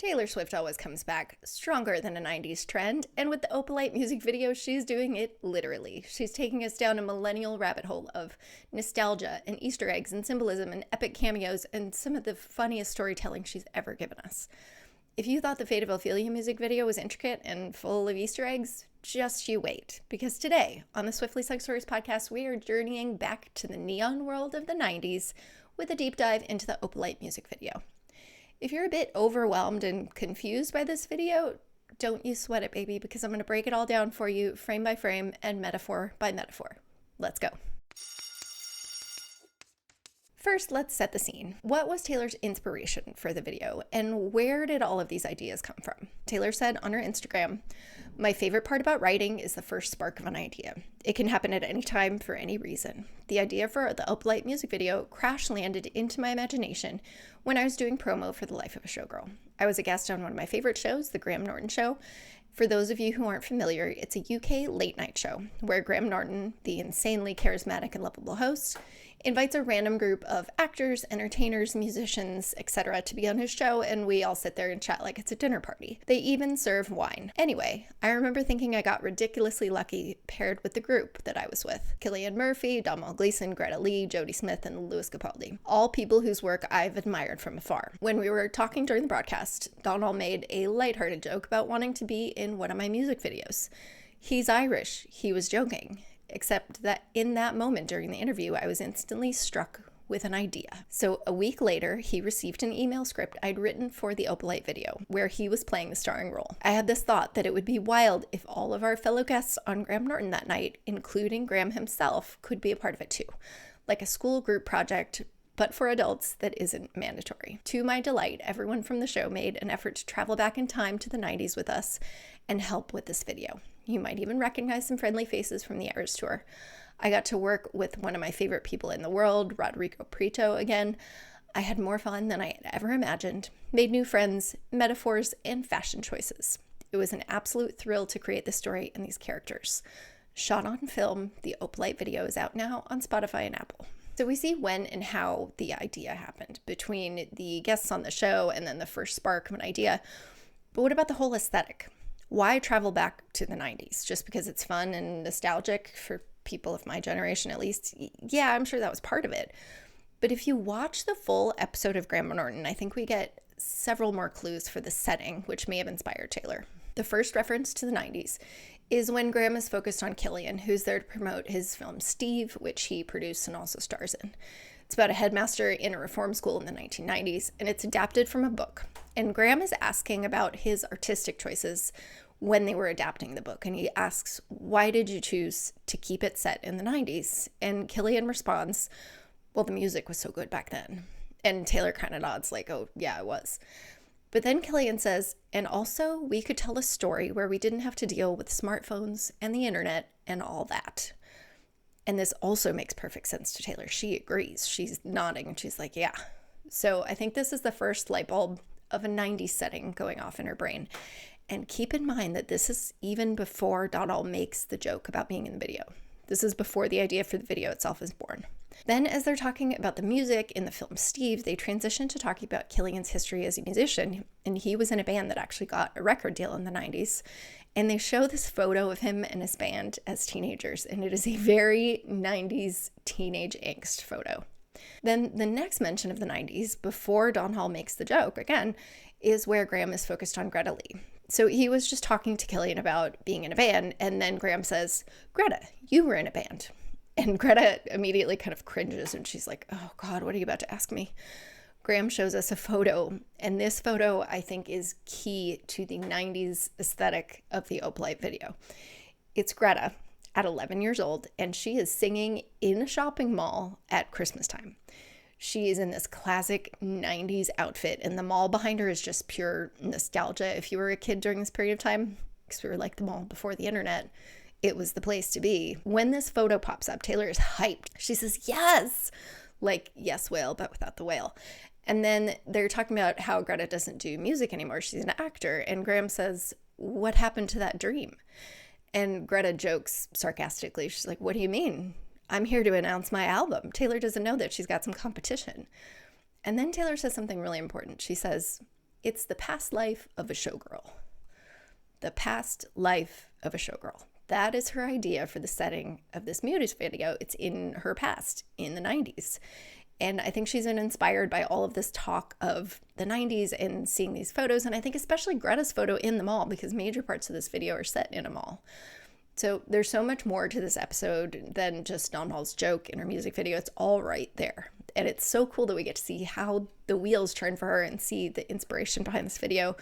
Taylor Swift always comes back stronger than a 90s trend, and with the Opalite music video, she's doing it literally. She's taking us down a millennial rabbit hole of nostalgia and Easter eggs and symbolism and epic cameos and some of the funniest storytelling she's ever given us. If you thought the Fate of Ophelia music video was intricate and full of Easter eggs, just you wait, because today on the Swiftly Sung Stories podcast, we are journeying back to the neon world of the 90s with a deep dive into the Opalite music video. If you're a bit overwhelmed and confused by this video, don't you sweat it, baby, because I'm going to break it all down for you frame by frame and metaphor by metaphor. Let's go. First, let's set the scene. What was Taylor's inspiration for the video, and where did all of these ideas come from? Taylor said on her Instagram, "My favorite part about writing is the first spark of an idea. It can happen at any time for any reason. The idea for the Opalite music video crash landed into my imagination when I was doing promo for The Life of a Showgirl. I was a guest on one of my favorite shows, The Graham Norton Show. For those of you who aren't familiar, it's a UK late night show where Graham Norton, the insanely charismatic and lovable host, invites a random group of actors, entertainers, musicians, etc. to be on his show, and we all sit there and chat like it's a dinner party. They even serve wine. Anyway, I remember thinking I got ridiculously lucky paired with the group that I was with. Cillian Murphy, Domhnall Gleason, Greta Lee, Jodie Smith, and Lewis Capaldi. All people whose work I've admired from afar. When we were talking during the broadcast, Domhnall made a lighthearted joke about wanting to be in one of my music videos. He's Irish. He was joking. Except that in that moment during the interview, I was instantly struck with an idea. So a week later, he received an email script I'd written for the Opalite video, where he was playing the starring role. I had this thought that it would be wild if all of our fellow guests on Graham Norton that night, including Graham himself, could be a part of it too. Like a school group project, but for adults that isn't mandatory. To my delight, everyone from the show made an effort to travel back in time to the 90s with us and help with this video. You might even recognize some friendly faces from the Eras tour. I got to work with one of my favorite people in the world, Rodrigo Prieto, again. I had more fun than I had ever imagined, made new friends, metaphors, and fashion choices. It was an absolute thrill to create this story and these characters. Shot on film, the Opalite video is out now on Spotify and Apple. So we see when and how the idea happened between the guests on the show and then the first spark of an idea. But what about the whole aesthetic? Why travel back to the 90s? Just because it's fun and nostalgic for people of my generation, at least? Yeah, I'm sure that was part of it. But if you watch the full episode of Graham Norton, I think we get several more clues for the setting, which may have inspired Taylor. The first reference to the 90s is when Graham is focused on Cillian, who's there to promote his film Steve, which he produced and also stars in. It's about a headmaster in a reform school in the 1990s, and it's adapted from a book. And Graham is asking about his artistic choices when they were adapting the book. And he asks, why did you choose to keep it set in the 90s? And Cillian responds, well, the music was so good back then. And Taylor kind of nods like, oh, yeah, it was. But then Cillian says, and also we could tell a story where we didn't have to deal with smartphones and the internet and all that. And this also makes perfect sense to Taylor. She agrees. She's nodding and she's like, yeah. So I think this is the first light bulb of a 90s setting going off in her brain. And keep in mind that this is even before Domhnall makes the joke about being in the video. This is before the idea for the video itself is born. Then as they're talking about the music in the film Steve, they transition to talking about Cillian's history as a musician. And he was in a band that actually got a record deal in the 90s. And they show this photo of him and his band as teenagers. And it is a very 90s teenage angst photo. Then the next mention of the 90s, before Domhnall makes the joke again, is where Graham is focused on Greta Lee. So he was just talking to Cillian about being in a band, and then Graham says, Greta, you were in a band. And Greta immediately kind of cringes, and she's like, oh God, what are you about to ask me? Graham shows us a photo, and this photo, I think, is key to the 90s aesthetic of the Opalite video. It's Greta at 11 years old, and she is singing in a shopping mall at Christmas time. She is in this classic 90s outfit, and the mall behind her is just pure nostalgia. If you were a kid during this period of time, because we were like the mall before the internet, it was the place to be. When this photo pops up, Taylor is hyped. She says, yes! Like, yes, whale, but without the whale. And then they're talking about how Greta doesn't do music anymore. She's an actor. And Graham says, what happened to that dream? And Greta jokes sarcastically. She's like, what do you mean? I'm here to announce my album. Taylor doesn't know that she's got some competition. And then Taylor says something really important. She says, It's the past life of a showgirl. The past life of a showgirl. That is her idea for the setting of this music video. It's in her past, in the 90s. And I think she's been inspired by all of this talk of the 90s and seeing these photos. And I think especially Greta's photo in the mall, because major parts of this video are set in a mall. So there's so much more to this episode than just Domnhall's joke in her music video. It's all right there. And it's so cool that we get to see how the wheels turn for her and see the inspiration behind this video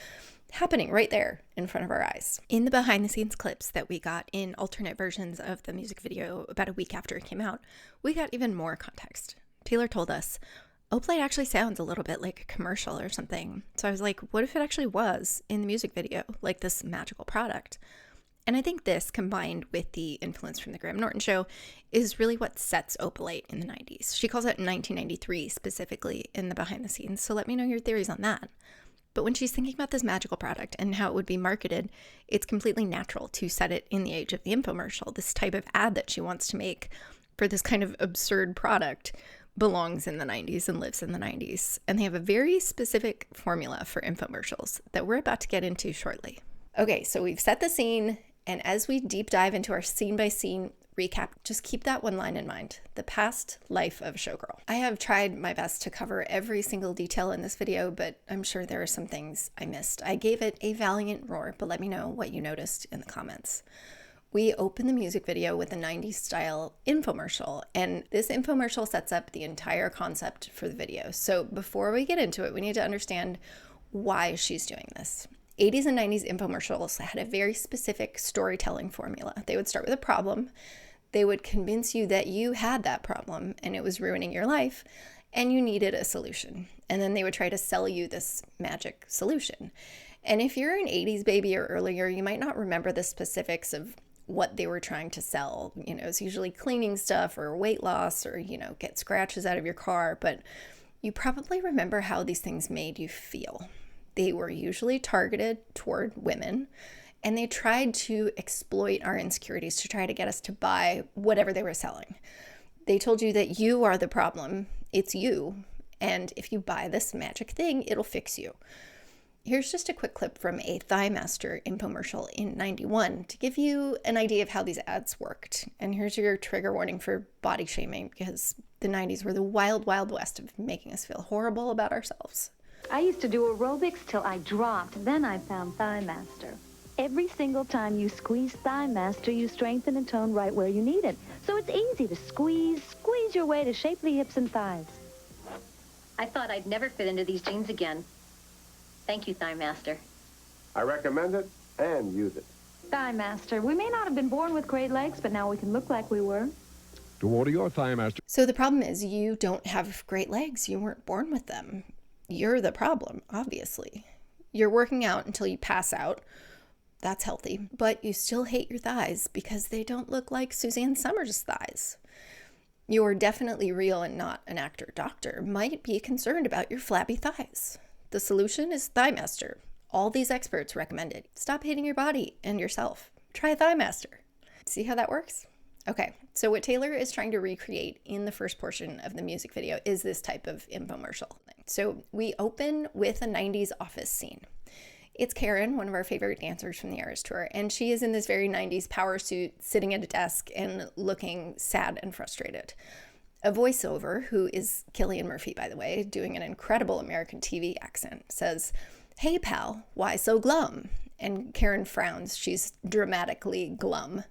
happening right there in front of our eyes. In the behind the scenes clips that we got in alternate versions of the music video about a week after it came out, we got even more context. Taylor told us, Opalite actually sounds a little bit like a commercial or something. So I was like, what if it actually was in the music video, like this magical product? And I think this, combined with the influence from the Graham Norton show, is really what sets Opalite in the 90s. She calls it 1993 specifically in the behind the scenes, so let me know your theories on that. But when she's thinking about this magical product and how it would be marketed, it's completely natural to set it in the age of the infomercial. This type of ad that she wants to make for this kind of absurd product belongs in the 90s and lives in the 90s. And they have a very specific formula for infomercials that we're about to get into shortly. Okay, so we've set the scene, and as we deep dive into our scene-by-scene recap, just keep that one line in mind: the past life of a showgirl. I have tried my best to cover every single detail in this video, but I'm sure there are some things I missed. I gave it a valiant roar, but let me know what you noticed in the comments. We open the music video with a 90s style infomercial, and this infomercial sets up the entire concept for the video. So before we get into it, we need to understand why she's doing this. 80s and 90s infomercials had a very specific storytelling formula. They would start with a problem. They would convince you that you had that problem and it was ruining your life and you needed a solution. And then they would try to sell you this magic solution. And if you're an 80s baby or earlier, you might not remember the specifics of what they were trying to sell. You know, it's usually cleaning stuff or weight loss or, get scratches out of your car. But you probably remember how these things made you feel. They were usually targeted toward women, and they tried to exploit our insecurities to try to get us to buy whatever they were selling. They told you that you are the problem, it's you, and if you buy this magic thing, it'll fix you. Here's just a quick clip from a Thigh Master infomercial in 91 to give you an idea of how these ads worked. And here's your trigger warning for body shaming, because the 90s were the wild, wild west of making us feel horrible about ourselves. I used to do aerobics till I dropped. Then I found Thigh Master. Every single time you squeeze Thigh Master, you strengthen and tone right where you need it. So it's easy to squeeze your way to shapely hips and thighs. I thought I'd never fit into these jeans again. Thank you, Thigh Master. I recommend it and use it. Thigh Master. We may not have been born with great legs, but now we can look like we were. To order your Thigh Master. So the problem is you don't have great legs. You weren't born with them. You're the problem, obviously. You're working out until you pass out. That's healthy. But you still hate your thighs because they don't look like Suzanne Summers' thighs. You're definitely real and not an actor. Doctor might be concerned about your flabby thighs. The solution is Thigh Master. All these experts recommend it. Stop hating your body and yourself. Try Thigh Master. See how that works? Okay, so what Taylor is trying to recreate in the first portion of the music video is this type of infomercial thing. So we open with a 90s office scene. It's Karen, one of our favorite dancers from the Eras Tour, and she is in this very 90s power suit, sitting at a desk and looking sad and frustrated. A voiceover, who is Cillian Murphy, by the way, doing an incredible American TV accent, says, "Hey pal, why so glum?" And Karen frowns. She's dramatically glum.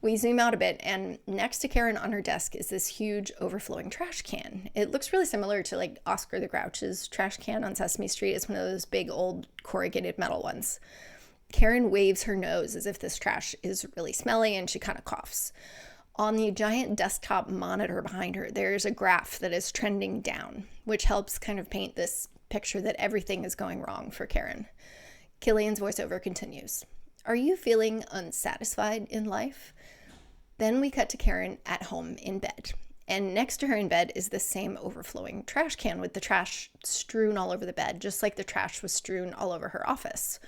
We zoom out a bit, and next to Karen on her desk is this huge overflowing trash can. It looks really similar to like Oscar the Grouch's trash can on Sesame Street. It's one of those big old corrugated metal ones. Karen waves her nose as if this trash is really smelly, and she kind of coughs. On the giant desktop monitor behind her, there's a graph that is trending down, which helps kind of paint this picture that everything is going wrong for Karen. Cillian's voiceover continues. "Are you feeling unsatisfied in life?" Then we cut to Karen at home in bed. And next to her in bed is the same overflowing trash can with the trash strewn all over the bed, just like the trash was strewn all over her office.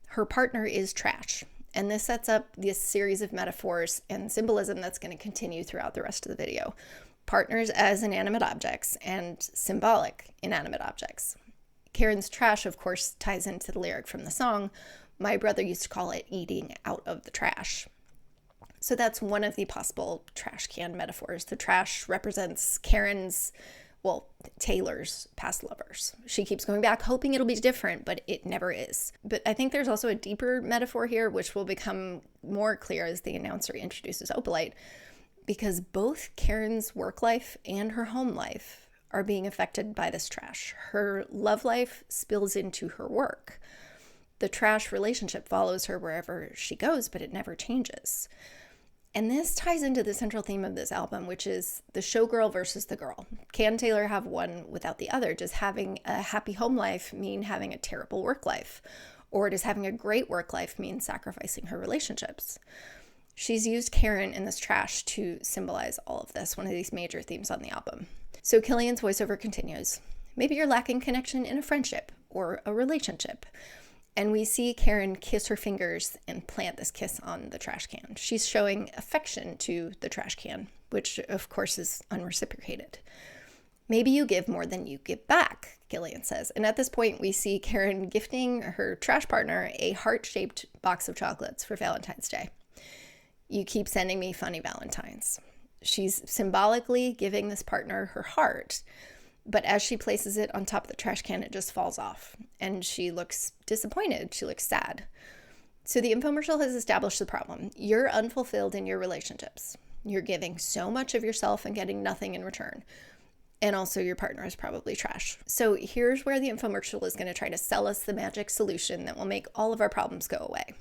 Her partner is trash. And this sets up this series of metaphors and symbolism that's going to continue throughout the rest of the video. Partners as inanimate objects and symbolic inanimate objects. Karen's trash, of course, ties into the lyric from the song. My brother used to call it eating out of the trash. So that's one of the possible trash can metaphors. The trash represents Taylor's past lovers. She keeps going back, hoping it'll be different, but it never is. But I think there's also a deeper metaphor here, which will become more clear as the announcer introduces Opalite, because both Karen's work life and her home life are being affected by this trash. Her love life spills into her work. The trash relationship follows her wherever she goes, but it never changes. And this ties into the central theme of this album, which is the showgirl versus the girl. Can Taylor have one without the other? Does having a happy home life mean having a terrible work life? Or does having a great work life mean sacrificing her relationships? She's used Karen in this trash to symbolize all of this, one of these major themes on the album. So Killian's voiceover continues. Maybe you're lacking connection in a friendship or a relationship. And we see Karen kiss her fingers and plant this kiss on the trash can. She's showing affection to the trash can, which of course is unreciprocated. Maybe you give more than you give back, Killian says. And at this point, we see Karen gifting her trash partner a heart-shaped box of chocolates for Valentine's Day. You keep sending me funny Valentines. She's symbolically giving this partner her heart, but as she places it on top of the trash can, it just falls off, and she looks disappointed. She looks sad. So the infomercial has established the problem. You're unfulfilled in your relationships. You're giving so much of yourself and getting nothing in return. And also your partner is probably trash. So here's where the infomercial is going to try to sell us the magic solution that will make all of our problems go away.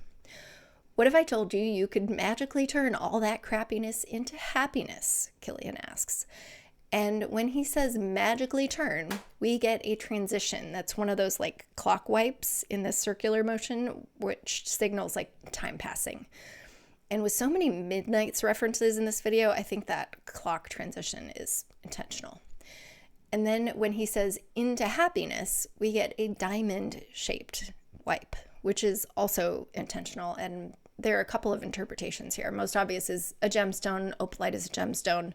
What if I told you you could magically turn all that crappiness into happiness? Killian asks. And when he says magically turn, we get a transition. That's one of those like clock wipes in the circular motion, which signals like time passing. And with so many Midnights references in this video, I think that clock transition is intentional. And then when he says into happiness, we get a diamond-shaped wipe, which is also intentional. And there are a couple of interpretations here. Most obvious is a gemstone. Opalite is a gemstone.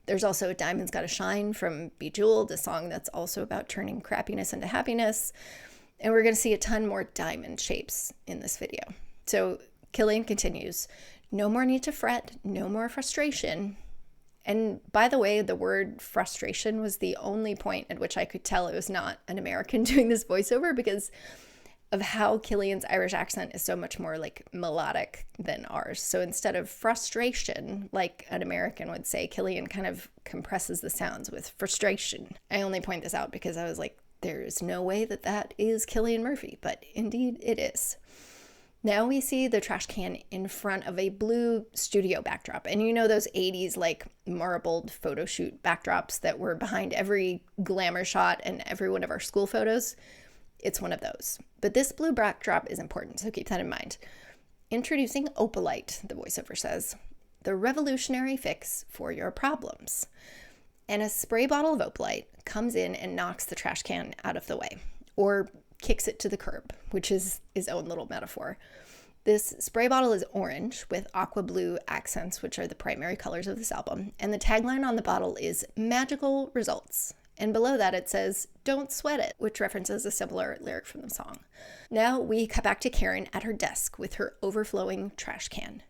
There's also Diamond's Gotta Shine from Bejeweled, a song that's also about turning crappiness into happiness. And we're going to see a ton more diamond shapes in this video. So Killian continues, no more need to fret, no more frustration. And by the way, the word frustration was the only point at which I could tell it was not an American doing this voiceover, because of how Killian's Irish accent is so much more like melodic than ours. So instead of frustration, like an American would say, Killian kind of compresses the sounds with frustration. I only point this out because I was like, there is no way that that is Cillian Murphy, but indeed it is. Now we see the trash can in front of a blue studio backdrop. And you know those 80s like marbled photo shoot backdrops that were behind every glamour shot and every one of our school photos? It's one of those. But this blue backdrop is important, so keep that in mind. Introducing Opalite, the voiceover says, the revolutionary fix for your problems. And a spray bottle of Opalite comes in and knocks the trash can out of the way, or kicks it to the curb, which is his own little metaphor. This spray bottle is orange with aqua blue accents, which are the primary colors of this album. And the tagline on the bottle is magical results. And below that it says, don't sweat it, which references a similar lyric from the song. Now we cut back to Karen at her desk with her overflowing trash can.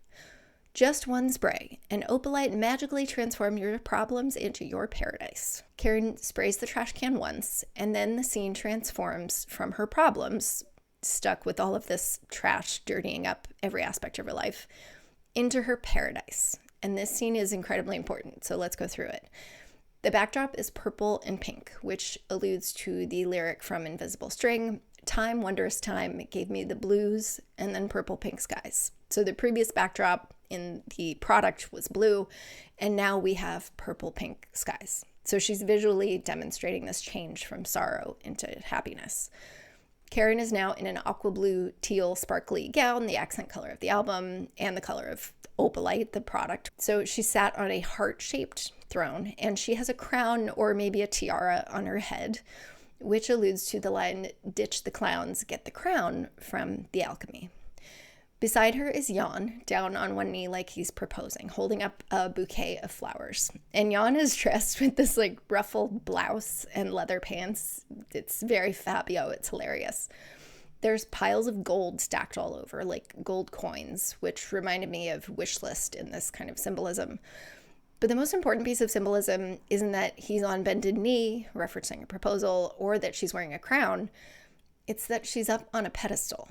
Just one spray, and Opalite magically transform your problems into your paradise. Karen sprays the trash can once, and then the scene transforms from her problems, stuck with all of this trash dirtying up every aspect of her life, into her paradise. And this scene is incredibly important, so let's go through it. The backdrop is purple and pink, which alludes to the lyric from Invisible String, time, wondrous time, gave me the blues, and then purple pink skies. So the previous backdrop in the product was blue, and now we have purple pink skies. So she's visually demonstrating this change from sorrow into happiness. Karen is now in an aqua blue teal sparkly gown, the accent color of the album, and the color of Opalite, the product. So she sat on a heart-shaped throne, and she has a crown or maybe a tiara on her head, which alludes to the line, ditch the clowns, get the crown, from The Alchemy. Beside her is Jan, down on one knee like he's proposing, holding up a bouquet of flowers. And Jan is dressed with this like ruffled blouse and leather pants. It's very Fabio. It's hilarious. There's piles of gold stacked all over, like gold coins, which reminded me of wish list in this kind of symbolism. But the most important piece of symbolism isn't that he's on bended knee, referencing a proposal, or that she's wearing a crown. It's that she's up on a pedestal.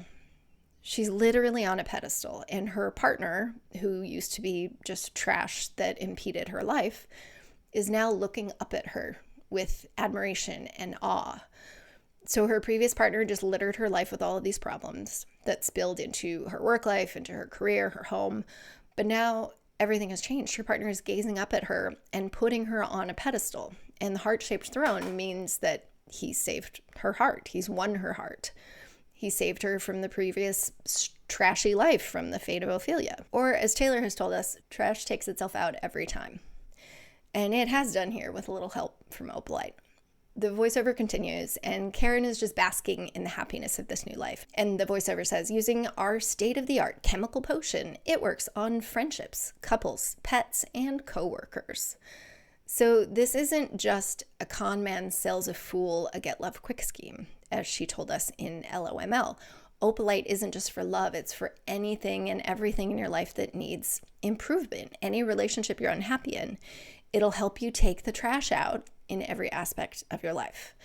She's literally on a pedestal, and her partner, who used to be just trash that impeded her life, is now looking up at her with admiration and awe. So her previous partner just littered her life with all of these problems that spilled into her work life, into her career, her home. But now everything has changed. Her partner is gazing up at her and putting her on a pedestal. And the heart-shaped throne means that he saved her heart. He's won her heart. He saved her from the previous trashy life, from the fate of Ophelia. Or, as Taylor has told us, trash takes itself out every time. And it has done here with a little help from Opalite. The voiceover continues, and Karen is just basking in the happiness of this new life. And the voiceover says, using our state-of-the-art chemical potion, it works on friendships, couples, pets, and co-workers. So this isn't just a con man sells a fool a get-love-quick scheme, as she told us in LOML. Opalite isn't just for love, it's for anything and everything in your life that needs improvement. Any relationship you're unhappy in, it'll help you take the trash out in every aspect of your life.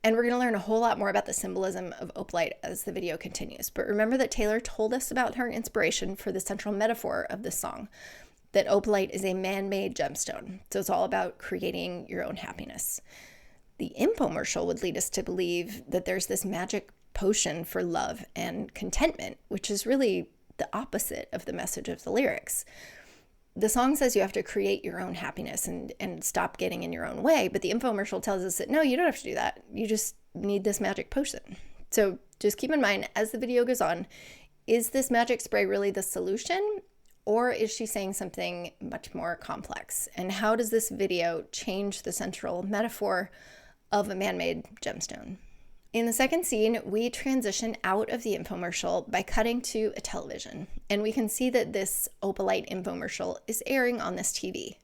And we're going to learn a whole lot more about the symbolism of Opalite as the video continues. But remember that Taylor told us about her inspiration for the central metaphor of this song, that Opalite is a man-made gemstone. So it's all about creating your own happiness. The infomercial would lead us to believe that there's this magic potion for love and contentment, which is really the opposite of the message of the lyrics. The song says you have to create your own happiness and stop getting in your own way, but the infomercial tells us that no, you don't have to do that. You just need this magic potion. So just keep in mind, as the video goes on, is this magic spray really the solution? Or is she saying something much more complex? And how does this video change the central metaphor of a man-made gemstone? In the second scene, we transition out of the infomercial by cutting to a television. And we can see that this Opalite infomercial is airing on this TV.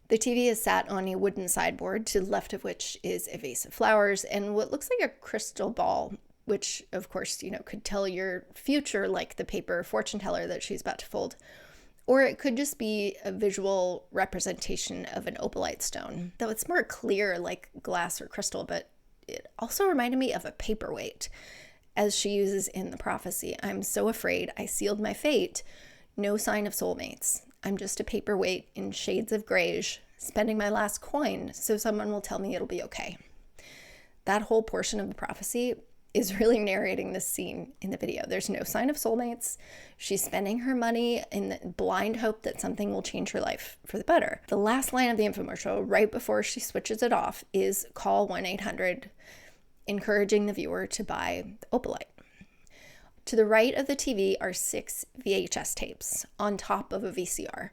The TV is sat on a wooden sideboard, to the left of which is a vase of flowers and what looks like a crystal ball, which of course, could tell your future, like the paper fortune teller that she's about to fold. Or it could just be a visual representation of an opalite stone, though it's more clear like glass or crystal, but it also reminded me of a paperweight, as she uses in the prophecy. I'm so afraid I sealed my fate. No sign of soulmates. I'm just a paperweight in shades of grayish, spending my last coin so someone will tell me it'll be okay. That whole portion of the prophecy is really narrating this scene in the video. There's no sign of soulmates. She's spending her money in the blind hope that something will change her life for the better. The last line of the infomercial, right before she switches it off, is call 1-800, encouraging the viewer to buy Opalite. To the right of the TV are 6 VHS tapes on top of a VCR.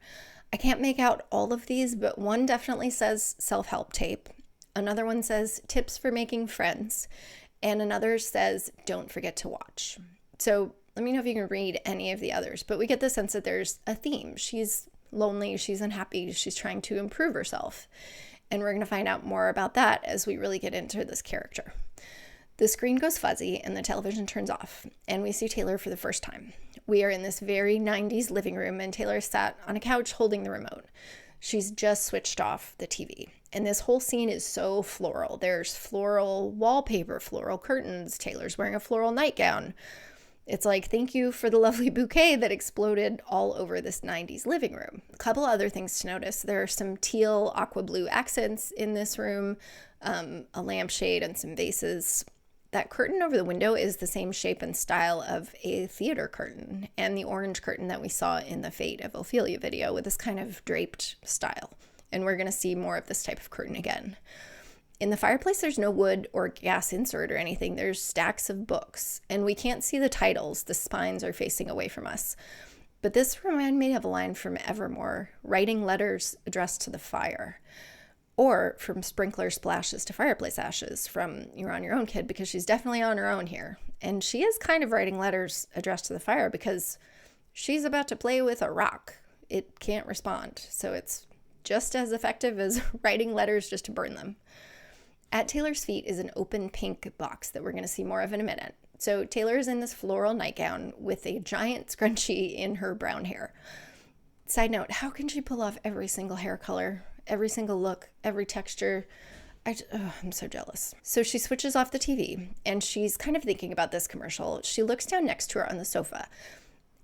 I can't make out all of these, but one definitely says self-help tape. Another one says tips for making friends. And another says, don't forget to watch. So let me know if you can read any of the others, but we get the sense that there's a theme. She's lonely, she's unhappy, she's trying to improve herself. And we're going to find out more about that as we really get into this character. The screen goes fuzzy and the television turns off, and we see Taylor for the first time. We are in this very 90s living room, and Taylor sat on a couch holding the remote. She's just switched off the TV. And this whole scene is so floral. There's floral wallpaper, floral curtains. Taylor's wearing a floral nightgown. It's like, thank you for the lovely bouquet that exploded all over this 90s living room. A couple other things to notice. There are some teal, aqua blue accents in this room, a lampshade and some vases. That curtain over the window is the same shape and style of a theater curtain and the orange curtain that we saw in the Fate of Ophelia video with this kind of draped style. And we're going to see more of this type of curtain again. In the fireplace, there's no wood or gas insert or anything. There's stacks of books, and we can't see the titles. The spines are facing away from us. But this reminded me of a line from Evermore, writing letters addressed to the fire. Or from Sprinkler Splashes to Fireplace Ashes from You're on Your Own, Kid, because she's definitely on her own here. And she is kind of writing letters addressed to the fire because She's about to play with a rock. It can't respond, so it's just as effective as writing letters just to burn them. At Taylor's feet is an open pink box that we're going to see more of in a minute. So Taylor's in this floral nightgown with a giant scrunchie in her brown hair. Side note, how can she pull off every single hair color, every single look, every texture? I'm so jealous. So she switches off the TV, and she's kind of thinking about this commercial. She looks down next to her on the sofa,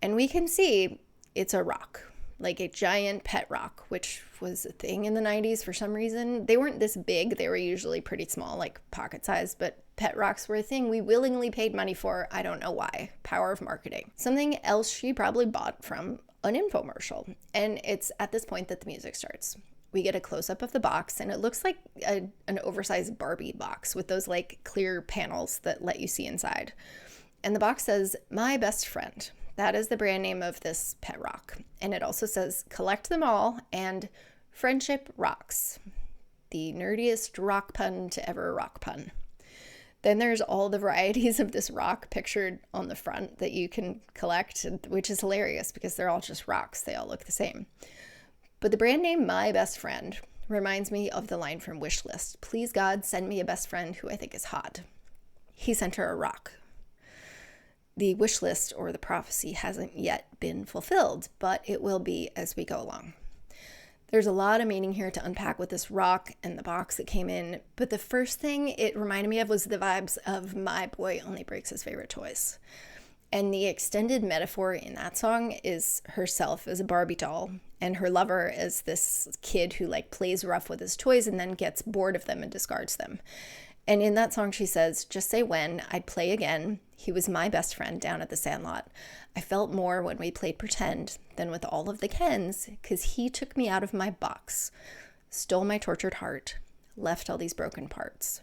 and we can see it's a rock, like a giant pet rock, which was a thing in the 90s for some reason. They weren't this big. They were usually pretty small, like pocket size, but pet rocks were a thing we willingly paid money for. I don't know why. Power of marketing. Something else she probably bought from an infomercial. And it's at this point that the music starts. We get a close-up of the box, and it looks like an oversized Barbie box with those like clear panels that let you see inside. And the box says, "My best friend." That is the brand name of this pet rock. And it also says, "Collect them all," and "Friendship rocks." The nerdiest rock pun to ever rock pun. Then there's all the varieties of this rock pictured on the front that you can collect, which is hilarious because they're all just rocks. They all look the same. But the brand name "My Best Friend" reminds me of the line from Wishlist. "Please God, send me a best friend who I think is hot." He sent her a rock. The wish list or the prophecy hasn't yet been fulfilled, but it will be as we go along. There's a lot of meaning here to unpack with this rock and the box that came in, but the first thing it reminded me of was the vibes of "My Boy Only Breaks His Favorite Toys." And the extended metaphor in that song is herself as a Barbie doll and her lover as this kid who like plays rough with his toys and then gets bored of them and discards them. And in that song, she says, "Just say when, I'd play again. He was my best friend down at the Sandlot. I felt more when we played pretend than with all of the Kens, 'cause he took me out of my box, stole my tortured heart, left all these broken parts."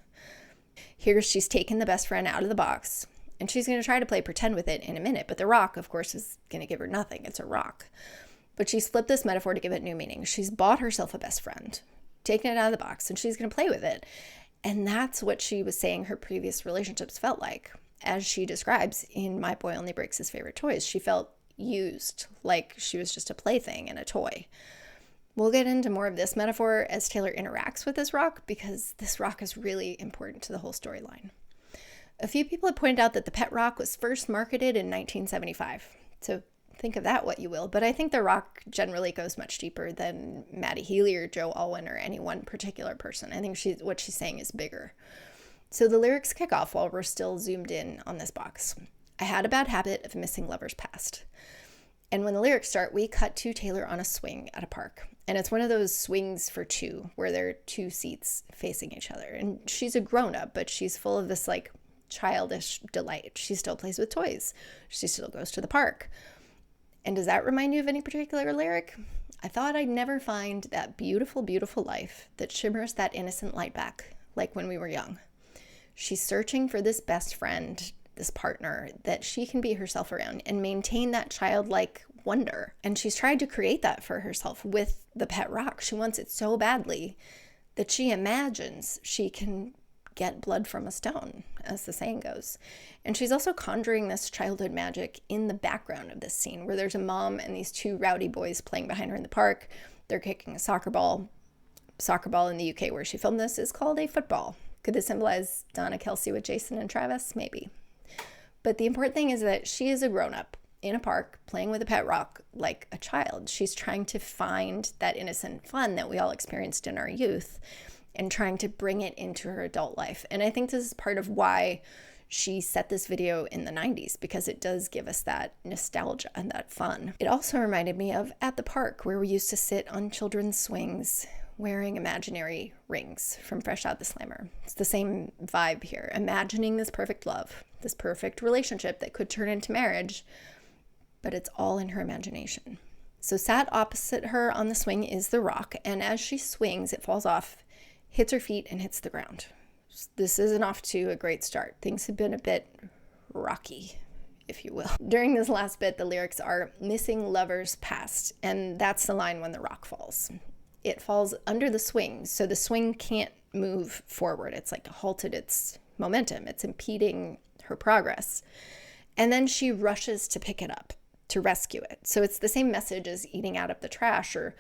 Here she's taken the best friend out of the box, and she's going to try to play pretend with it in a minute, but the rock, of course, is going to give her nothing. It's a rock. But she's flipped this metaphor to give it new meaning. She's bought herself a best friend, taken it out of the box, and she's going to play with it. And that's what she was saying her previous relationships felt like. As she describes in "My Boy Only Breaks His Favorite Toys," she felt used, like she was just a plaything and a toy. We'll get into more of this metaphor as Taylor interacts with this rock, because this rock is really important to the whole storyline. A few people have pointed out that the pet rock was first marketed in 1975. So think of that what you will, but I think the rock generally goes much deeper than Maddie Healy or Joe Alwyn or any one particular person. I think what she's saying is bigger. So the lyrics kick off while we're still zoomed in on this box. "I had a bad habit of missing lovers past." And when the lyrics start, we cut to Taylor on a swing at a park. And it's one of those swings for two, where there are two seats facing each other. And she's a grown-up, but she's full of this like childish delight. She still plays with toys. She still goes to the park. And does that remind you of any particular lyric? "I thought I'd never find that beautiful, beautiful life that shimmers that innocent light back, like when we were young." She's searching for this best friend, this partner that she can be herself around and maintain that childlike wonder. And she's tried to create that for herself with the pet rock. She wants it so badly that she imagines she can get blood from a stone, as the saying goes. And she's also conjuring this childhood magic in the background of this scene, where there's a mom and these two rowdy boys playing behind her in the park. They're kicking a soccer ball. Soccer ball in the UK, where she filmed this, is called a football. Could this symbolize Donna Kelsey with Jason and Travis? Maybe. But the important thing is that she is a grown-up in a park playing with a pet rock like a child. She's trying to find that innocent fun that we all experienced in our youth and trying to bring it into her adult life. And I think this is part of why she set this video in the 90s, because it does give us that nostalgia and that fun. It also reminded me of at the park, where we used to sit on children's swings wearing imaginary rings from Fresh Out the Slammer. It's the same vibe here, imagining this perfect love, this perfect relationship that could turn into marriage, but it's all in her imagination. So sat opposite her on the swing is the rock, and as she swings, it falls off, hits her feet, and hits the ground. This isn't off to a great start. Things have been a bit rocky, if you will. During this last bit, the lyrics are "missing lovers past," and that's the line when the rock falls. It falls under the swing, so the swing can't move forward. It's like halted its momentum. It's impeding her progress. And then she rushes to pick it up. to rescue it. So it's the same message as eating out of the trash or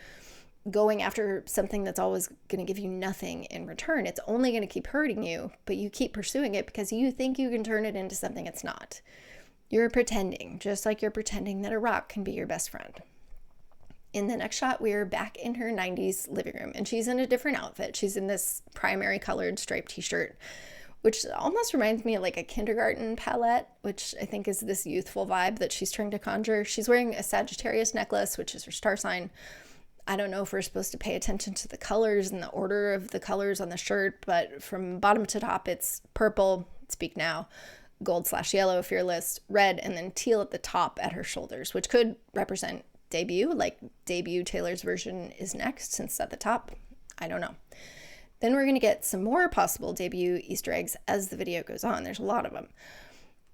going after something that's always going to give you nothing in return. It's only going to keep hurting you, but you keep pursuing it because you think you can turn it into something it's not. You're pretending, just like you're pretending that a rock can be your best friend. In the next shot, we're back in her 90s living room, and she's in a different outfit. She's in this primary colored striped t-shirt, which almost reminds me of like a kindergarten palette, which I think is this youthful vibe that she's trying to conjure. She's wearing a Sagittarius necklace, which is her star sign. I don't know if we're supposed to pay attention to the colors and the order of the colors on the shirt, but from bottom to top, it's purple, Speak Now, gold/yellow, Fearless, red, and then teal at the top at her shoulders, which could represent debut, like debut Taylor's version is next since it's at the top. I don't know. Then we're going to get some more possible debut Easter eggs as the video goes on. There's a lot of them.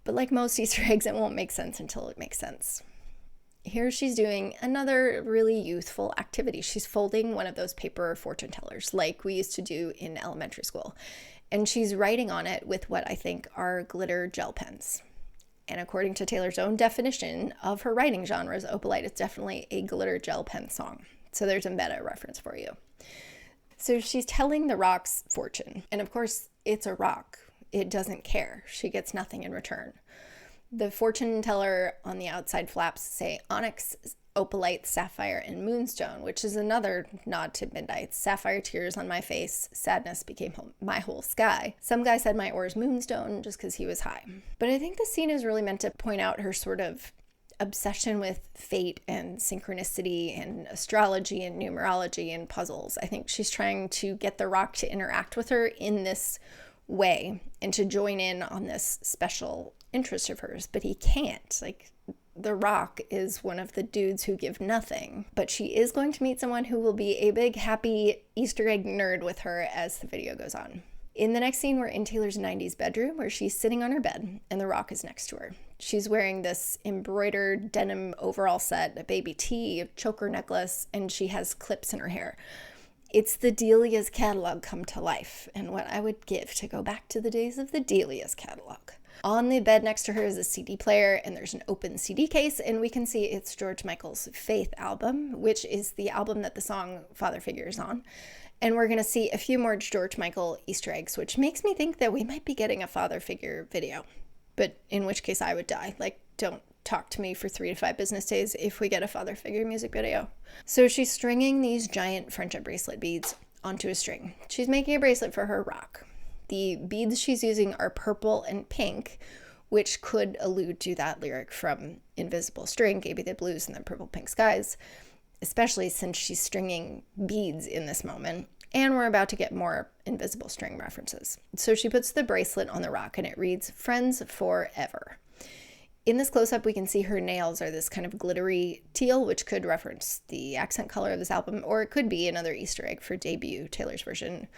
But like most Easter eggs, it won't make sense until it makes sense. Here she's doing another really youthful activity. She's folding one of those paper fortune tellers like we used to do in elementary school. And she's writing on it with what I think are glitter gel pens. And according to Taylor's own definition of her writing genres, Opalite is definitely a glitter gel pen song. So there's a meta reference for you. So she's telling the rock's fortune. And of course, it's a rock. It doesn't care. She gets nothing in return. The fortune teller on the outside flaps say onyx, opalite, sapphire, and moonstone, which is another nod to Midnight. Sapphire tears on my face, sadness became my whole sky. Some guy said my oar's moonstone just because he was high. But I think the scene is really meant to point out her sort of obsession with fate and synchronicity and astrology and numerology and puzzles. I think she's trying to get the rock to interact with her in this way and to join in on this special interest of hers, but he can't. Like, the rock is one of the dudes who give nothing, but she is going to meet someone who will be a big happy Easter egg nerd with her as the video goes on. In the next scene, we're in Taylor's 90s bedroom where she's sitting on her bed and the rock is next to her. She's wearing this embroidered denim overall set, a baby tee, a choker necklace, and she has clips in her hair. It's the Delia's catalog come to life, and what I would give to go back to the days of the Delia's catalog. On the bed next to her is a CD player, and there's an open CD case, and we can see it's George Michael's Faith album, which is the album that the song Father Figure is on. And we're going to see a few more George Michael Easter eggs, which makes me think that we might be getting a Father Figure video. But in which case I would die. Like, don't talk to me for 3 to 5 business days if we get a Father Figure music video. So she's stringing these giant friendship bracelet beads onto a string. She's making a bracelet for her rock. The beads she's using are purple and pink, which could allude to that lyric from Invisible String, Gave Me the Blues and the Purple Pink Skies, especially since she's stringing beads in this moment. And we're about to get more Invisible String references. So she puts the bracelet on the rock and it reads, Friends Forever. In this close-up, we can see her nails are this kind of glittery teal, which could reference the accent color of this album, or it could be another Easter egg for debut Taylor's version,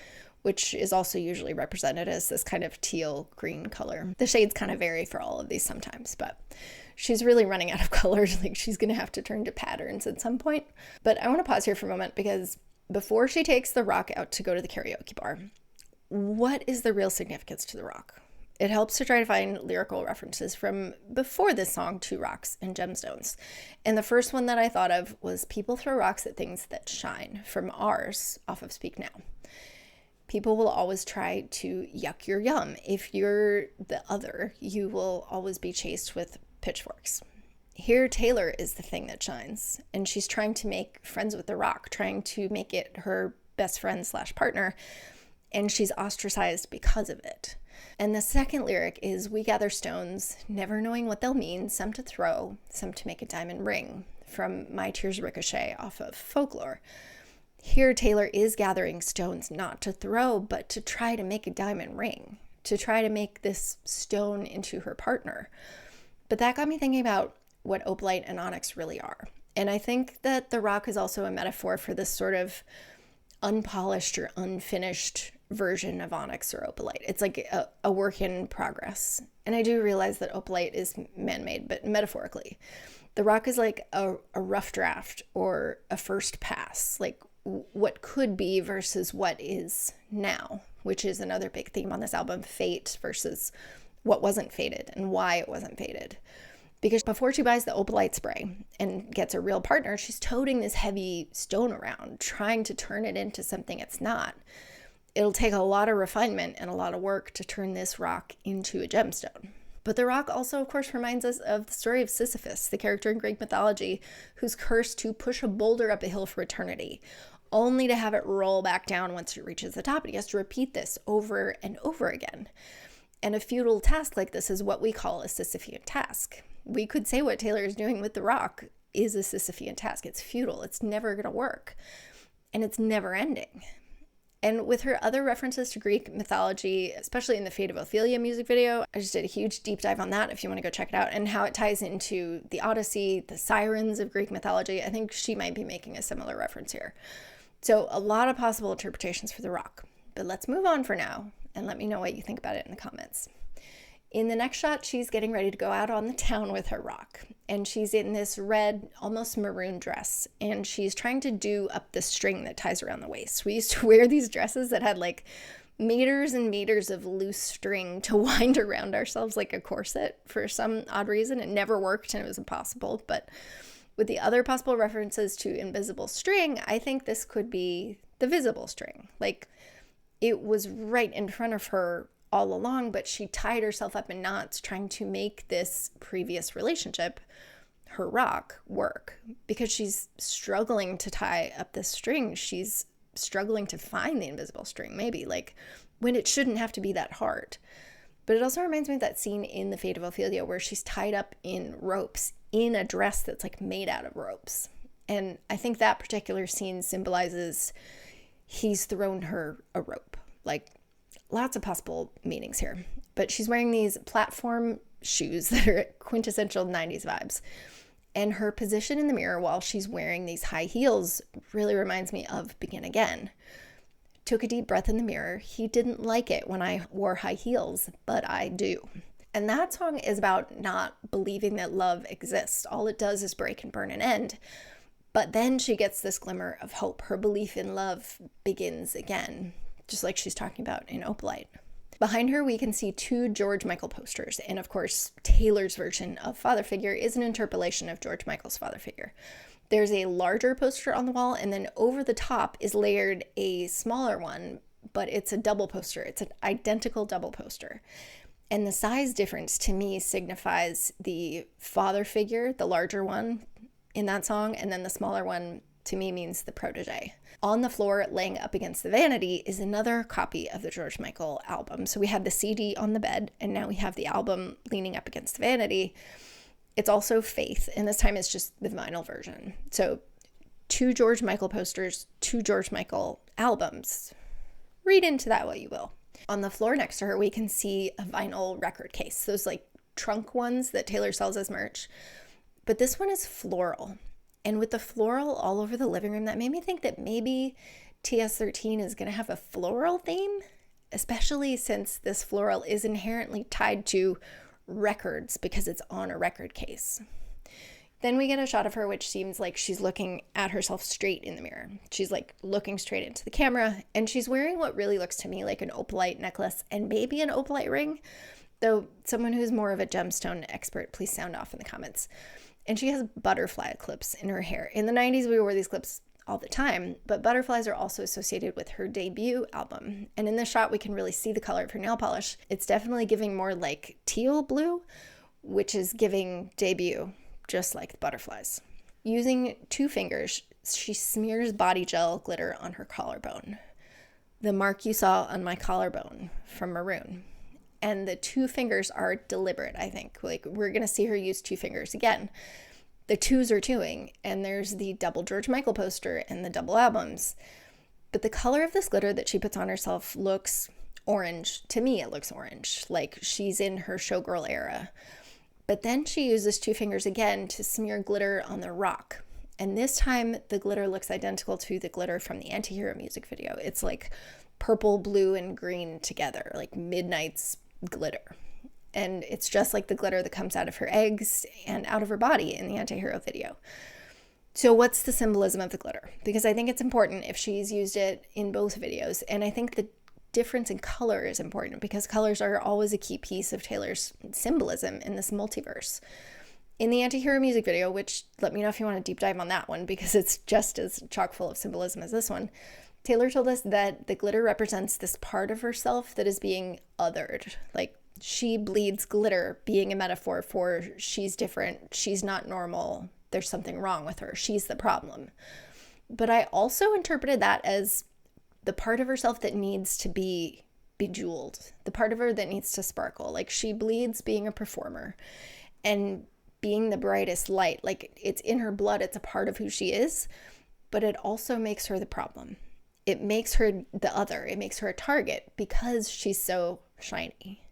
which is also usually represented as this kind of teal green color. The shades kind of vary for all of these sometimes, but she's really running out of colors. Like, she's gonna have to turn to patterns at some point. But I want to pause here for a moment because before she takes the rock out to go to the karaoke bar, what is the real significance to the rock? It helps to try to find lyrical references from before this song to rocks and gemstones. And the first one that I thought of was people throw rocks at things that shine, from ours off of Speak Now. People will always try to yuck your yum. If you're the other, you will always be chased with pitchforks. Here, Taylor is the thing that shines, and she's trying to make friends with the rock, trying to make it her best friend / partner, and she's ostracized because of it. And the second lyric is, we gather stones, never knowing what they'll mean, some to throw, some to make a diamond ring, from My Tears Ricochet off of Folklore. Here, Taylor is gathering stones not to throw, but to try to make a diamond ring, to try to make this stone into her partner. But that got me thinking about what opalite and onyx really are. And I think that the rock is also a metaphor for this sort of unpolished or unfinished version of onyx or opalite. It's like a work in progress. And I do realize that opalite is man-made, but metaphorically. The rock is like a rough draft or a first pass, like what could be versus what is now, which is another big theme on this album, fate versus what wasn't fated and why it wasn't fated. Because before she buys the Opalite spray and gets a real partner, she's toting this heavy stone around, trying to turn it into something it's not. It'll take a lot of refinement and a lot of work to turn this rock into a gemstone. But the rock also, of course, reminds us of the story of Sisyphus, the character in Greek mythology who's cursed to push a boulder up a hill for eternity, only to have it roll back down once it reaches the top. And he has to repeat this over and over again. And a futile task like this is what we call a Sisyphean task. We could say what Taylor is doing with the rock is a Sisyphean task. It's futile. It's never going to work. And it's never ending. And with her other references to Greek mythology, especially in the Fate of Ophelia music video, I just did a huge deep dive on that if you want to go check it out, and how it ties into the Odyssey, the sirens of Greek mythology. I think she might be making a similar reference here. So a lot of possible interpretations for the rock. But let's move on for now, and let me know what you think about it in the comments. In the next shot, she's getting ready to go out on the town with her rock, and she's in this red, almost maroon dress, and she's trying to do up the string that ties around the waist. We used to wear these dresses that had like meters and meters of loose string to wind around ourselves like a corset for some odd reason. It never worked and it was impossible, but with the other possible references to invisible string, I think this could be the visible string. Like, it was right in front of her all along, but she tied herself up in knots trying to make this previous relationship, her rock, work, because she's struggling to tie up this string. She's struggling to find the invisible string, maybe, like, when it shouldn't have to be that hard. But it also reminds me of that scene in The Fate of Ophelia where she's tied up in ropes in a dress that's like made out of ropes. And I think that particular scene symbolizes he's thrown her a rope. Like, lots of possible meanings here. But she's wearing these platform shoes that are quintessential 90s vibes. And her position in the mirror while she's wearing these high heels really reminds me of Begin Again. Took a deep breath in the mirror. He didn't like it when I wore high heels, but I do. And that song is about not believing that love exists. All it does is break and burn and end. But then she gets this glimmer of hope. Her belief in love begins again, just like she's talking about in Opalite. Behind her, we can see two George Michael posters. And of course, Taylor's version of Father Figure is an interpolation of George Michael's Father Figure. There's a larger poster on the wall, and then over the top is layered a smaller one, but it's a double poster. It's an identical double poster. And the size difference to me signifies the father figure, the larger one in that song, and then the smaller one to me means the protege. On the floor, laying up against the vanity, is another copy of the George Michael album. So we had the CD on the bed, and now we have the album leaning up against the vanity. It's also Faith, and this time it's just the vinyl version. So two George Michael posters, two George Michael albums. Read into that what you will. On the floor next to her, we can see a vinyl record case, those like trunk ones that Taylor sells as merch. But this one is floral. And with the floral all over the living room, that made me think that maybe TS13 is going to have a floral theme, especially since this floral is inherently tied to records because it's on a record case. Then we get a shot of her which seems like she's looking at herself straight in the mirror. She's like looking straight into the camera, and she's wearing what really looks to me like an Opalite necklace and maybe an Opalite ring, though someone who's more of a gemstone expert, please sound off in the comments. And she has butterfly clips in her hair. In the 90s, we wore these clips all the time, but butterflies are also associated with her debut album. And in this shot, we can really see the color of her nail polish. It's definitely giving more like teal blue, which is giving debut, just like the butterflies. Using two fingers, she smears body gel glitter on her collarbone. The mark you saw on my collarbone from Maroon. And the two fingers are deliberate, I think. Like, we're going to see her use two fingers again. The twos are twoing, and there's the double George Michael poster and the double albums. But the color of this glitter that she puts on herself looks orange. To me, it looks orange, like she's in her showgirl era. But then she uses two fingers again to smear glitter on the rock. And this time, the glitter looks identical to the glitter from the Antihero music video. It's like purple, blue, and green together, like Midnight's glitter. And it's just like the glitter that comes out of her eggs and out of her body in the Antihero video. So what's the symbolism of the glitter? Because I think it's important if she's used it in both videos. And I think the difference in color is important because colors are always a key piece of Taylor's symbolism in this multiverse. In the Antihero music video, which let me know if you want to deep dive on that one because it's just as chock full of symbolism as this one, Taylor told us that the glitter represents this part of herself that is being othered. Like, she bleeds glitter, being a metaphor for she's different, she's not normal, there's something wrong with her, she's the problem. But I also interpreted that as the part of herself that needs to be bejeweled, the part of her that needs to sparkle. Like, she bleeds being a performer and being the brightest light. Like, it's in her blood, it's a part of who she is, but it also makes her the problem. It makes her the other. It makes her a target because she's so shiny.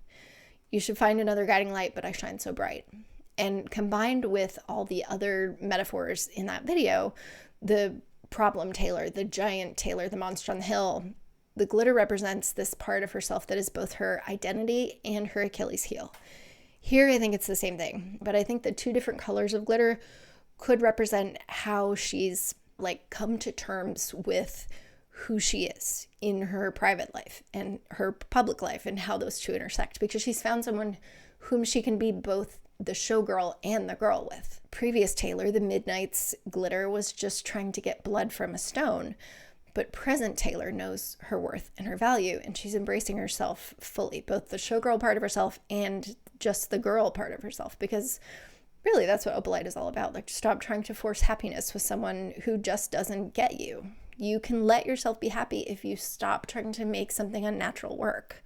You should find another guiding light, but I shine so bright. And combined with all the other metaphors in that video, the problem Taylor, the giant Taylor, the monster on the hill, the glitter represents this part of herself that is both her identity and her Achilles heel. Here, I think it's the same thing, but I think the two different colors of glitter could represent how she's like come to terms with who she is in her private life and her public life and how those two intersect, because she's found someone whom she can be both the showgirl and the girl with. Previous Taylor, the Midnight's glitter, was just trying to get blood from a stone, but present Taylor knows her worth and her value, and she's embracing herself fully, both the showgirl part of herself and just the girl part of herself, because really that's what Opalite is all about. Like, stop trying to force happiness with someone who just doesn't get you. You can let yourself be happy if you stop trying to make something unnatural work.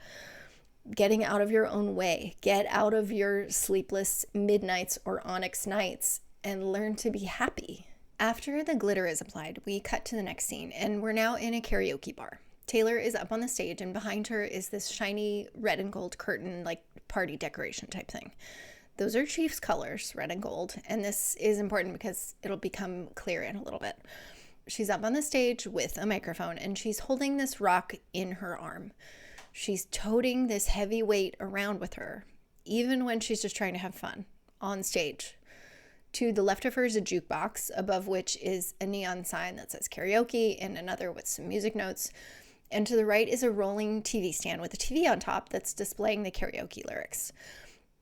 Getting out of your own way, get out of your sleepless midnights or onyx nights and learn to be happy. After the glitter is applied, we cut to the next scene, and we're now in a karaoke bar. Taylor is up on the stage, and behind her is this shiny red and gold curtain, like party decoration type thing. Those are Chief's colors, red and gold, and this is important because it'll become clear in a little bit. She's up on the stage with a microphone, and she's holding this rock in her arm. She's toting this heavy weight around with her, even when she's just trying to have fun on stage. To the left of her is a jukebox, above which is a neon sign that says karaoke and another with some music notes. And to the right is a rolling TV stand with a TV on top that's displaying the karaoke lyrics.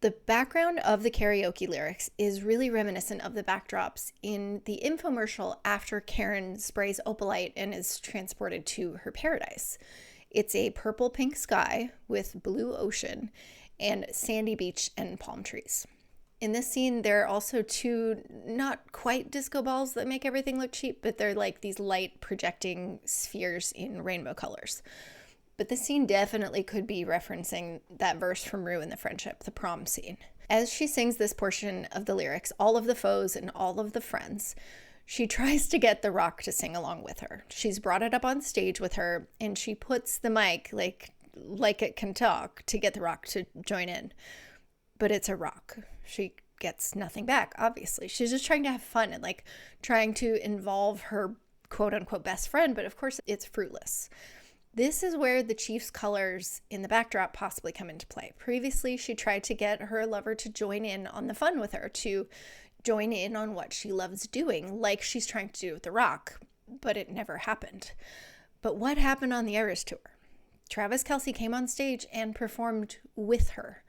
The background of the karaoke lyrics is really reminiscent of the backdrops in the infomercial after Karen sprays Opalite and is transported to her paradise. It's a purple-pink sky with blue ocean and sandy beach and palm trees. In this scene, there are also two not quite disco balls that make everything look cheap, but they're like these light projecting spheres in rainbow colors. But this scene definitely could be referencing that verse from Rue in the Friendship, the prom scene. As she sings this portion of the lyrics, all of the foes and all of the friends, she tries to get the rock to sing along with her. She's brought it up on stage with her, and she puts the mic like it can talk to get the rock to join in. But it's a rock. She gets nothing back, obviously. She's just trying to have fun and like trying to involve her quote unquote best friend, but of course it's fruitless. This is where the Chief's colors in the backdrop possibly come into play. Previously, she tried to get her lover to join in on the fun with her, to join in on what she loves doing, like she's trying to do with the rock, but it never happened. But what happened on the Eras tour? Travis Kelce came on stage and performed with her.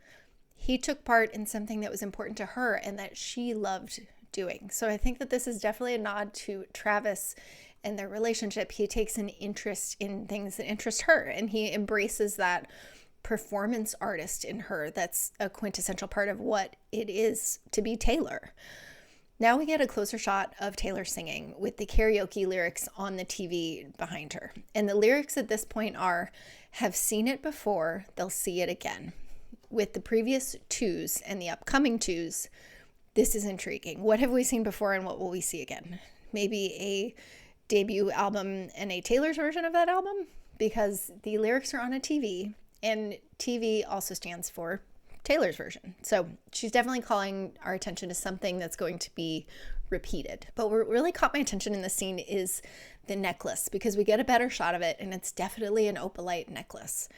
He took part in something that was important to her and that she loved doing. So I think that this is definitely a nod to Travis and their relationship. He takes an interest in things that interest her, and he embraces that performance artist in her that's a quintessential part of what it is to be Taylor. Now we get a closer shot of Taylor singing with the karaoke lyrics on the TV behind her. And the lyrics at this point are, "Have seen it before, they'll see it again." With the previous twos and the upcoming twos, this is intriguing. What have we seen before and what will we see again? Maybe a debut album and a Taylor's version of that album? Because the lyrics are on a TV, and TV also stands for Taylor's version. So she's definitely calling our attention to something that's going to be repeated. But what really caught my attention in this scene is the necklace, because we get a better shot of it, and it's definitely an Opalite necklace.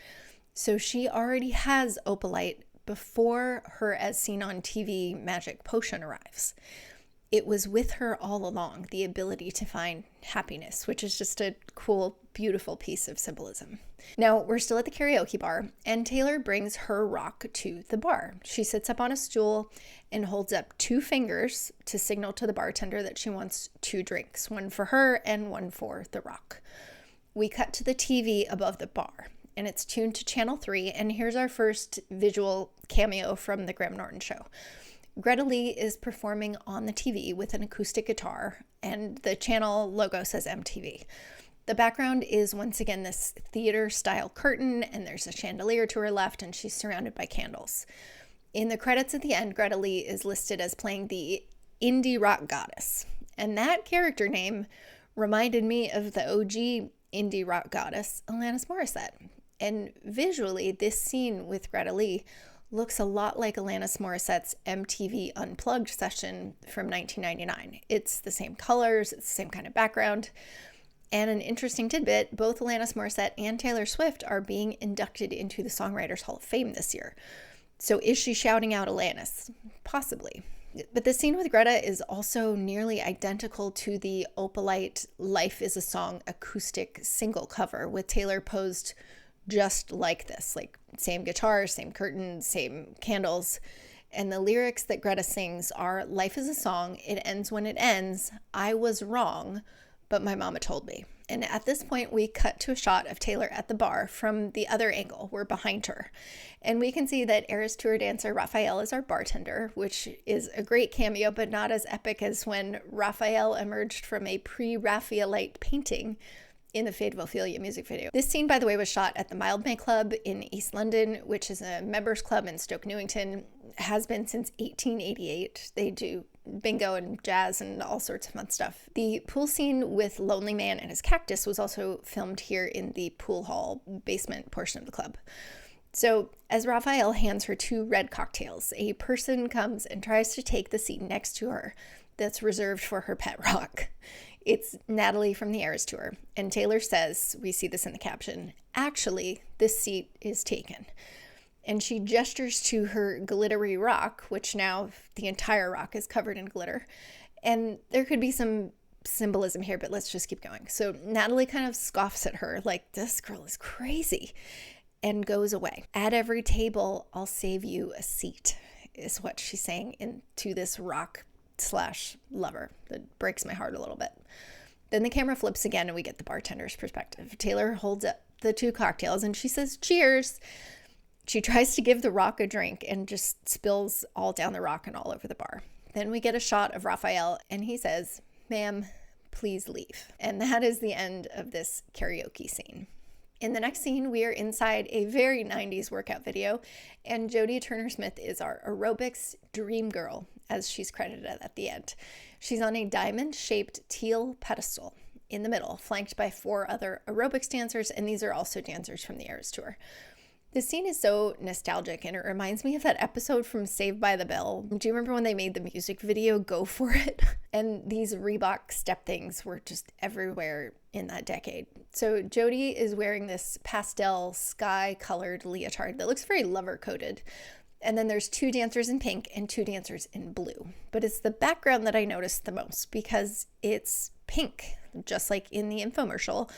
So she already has Opalite before her as seen on TV magic potion arrives. it was with her all along, the ability to find happiness, which is just a cool, beautiful piece of symbolism. Now, we're still at the karaoke bar, and Taylor brings her rock to the bar. She sits up on a stool and holds up 2 fingers to signal to the bartender that she wants 2 drinks, one for her and one for the rock. We cut to the TV above the bar, and it's tuned to channel 3, and here's our first visual cameo from the Graham Norton show. Greta Lee is performing on the TV with an acoustic guitar, and the channel logo says MTV. The background is once again this theater-style curtain, and there's a chandelier to her left, and she's surrounded by candles. In the credits at the end, Greta Lee is listed as playing the indie rock goddess, and that character name reminded me of the OG indie rock goddess, Alanis Morissette. And visually, this scene with Greta Lee looks a lot like Alanis Morissette's MTV Unplugged session from 1999. It's the same colors, it's the same kind of background. And an interesting tidbit, both Alanis Morissette and Taylor Swift are being inducted into the Songwriters Hall of Fame this year. So is she shouting out Alanis? Possibly. But the scene with Greta is also nearly identical to the Opalite Life is a Song acoustic single cover, with Taylor posed just like this, like same guitar, same curtain, same candles. And the lyrics that Greta sings are, "Life is a song, it ends when it ends. I was wrong, but my mama told me." And at this point, we cut to a shot of Taylor at the bar from the other angle. We're behind her. And we can see that Eras Tour dancer Raphael is our bartender, which is a great cameo, but not as epic as when Raphael emerged from a pre-Raphaelite painting in the Fayetteville Ophelia music video. This scene, by the way, was shot at the Mildmay Club in East London, which is a members club in Stoke Newington, has been since 1888. They do bingo and jazz and all sorts of fun stuff. The pool scene with Lonely Man and his cactus was also filmed here in the pool hall basement portion of the club. So as Raphael hands her 2 red cocktails, a person comes and tries to take the seat next to her that's reserved for her pet rock. It's Natalie from the Eras Tour, and Taylor says, we see this in the caption, "Actually, this seat is taken." And she gestures to her glittery rock, which now the entire rock is covered in glitter. And there could be some symbolism here, but let's just keep going. So Natalie kind of scoffs at her, like, "This girl is crazy," and goes away. "At every table, I'll save you a seat," is what she's saying into this rock/lover. That breaks my heart a little bit. Then the camera flips again and we get the bartender's perspective. Taylor holds up the 2 cocktails and she says, "Cheers." She tries to give the rock a drink and just spills all down the rock and all over the bar. Then we get a shot of Raphael and he says, "Ma'am, please leave." And that is the end of this karaoke scene. In the next scene, we are inside a very 90s workout video, and Jodie Turner-Smith is our aerobics dream girl, as she's credited at the end. She's on a diamond-shaped teal pedestal in the middle, flanked by 4 other aerobics dancers, and these are also dancers from the Eras Tour. This scene is so nostalgic, and it reminds me of that episode from Saved by the Bell. Do you remember when they made the music video Go For It? And these Reebok step things were just everywhere in that decade. So Jodie is wearing this pastel sky-colored leotard that looks very lover-coated. And then there's 2 dancers in pink and 2 dancers in blue. But it's the background that I noticed the most because it's pink, just like in the infomercial.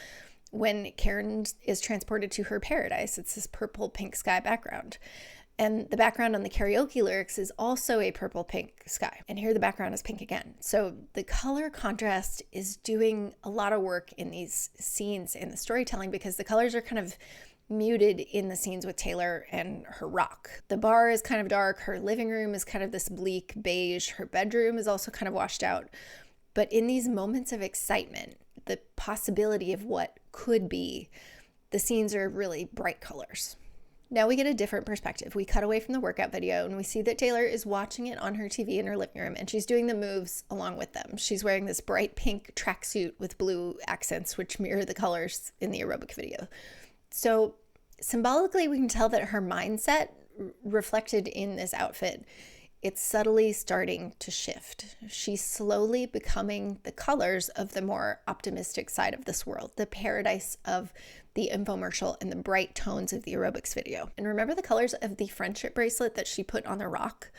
When Karen is transported to her paradise, it's this purple pink sky background. And the background on the karaoke lyrics is also a purple pink sky. And here the background is pink again. So the color contrast is doing a lot of work in these scenes in the storytelling because the colors are kind of muted in the scenes with Taylor and her rock. The bar is kind of dark. Her living room is kind of this bleak beige. Her bedroom is also kind of washed out. But in these moments of excitement, the possibility of what could be, the scenes are really bright colors. Now we get a different perspective. We cut away from the workout video and we see that Taylor is watching it on her TV in her living room and she's doing the moves along with them. She's wearing this bright pink tracksuit with blue accents, which mirror the colors in the aerobic video. So symbolically, we can tell that her mindset reflected in this outfit, it's subtly starting to shift. She's slowly becoming the colors of the more optimistic side of this world, the paradise of the infomercial and the bright tones of the aerobics video. And remember the colors of the friendship bracelet that she put on the rock?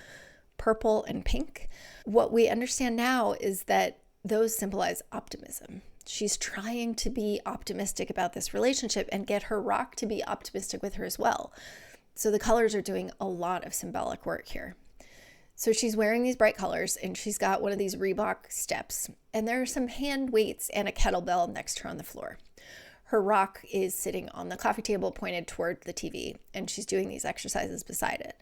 purple and pink. What we understand now is that those symbolize optimism. She's trying to be optimistic about this relationship and get her rock to be optimistic with her as well. So the colors are doing a lot of symbolic work here. So she's wearing these bright colors and she's got one of these Reebok steps, and there are some hand weights and a kettlebell next to her on the floor. Her rock is sitting on the coffee table pointed toward the TV, and she's doing these exercises beside it.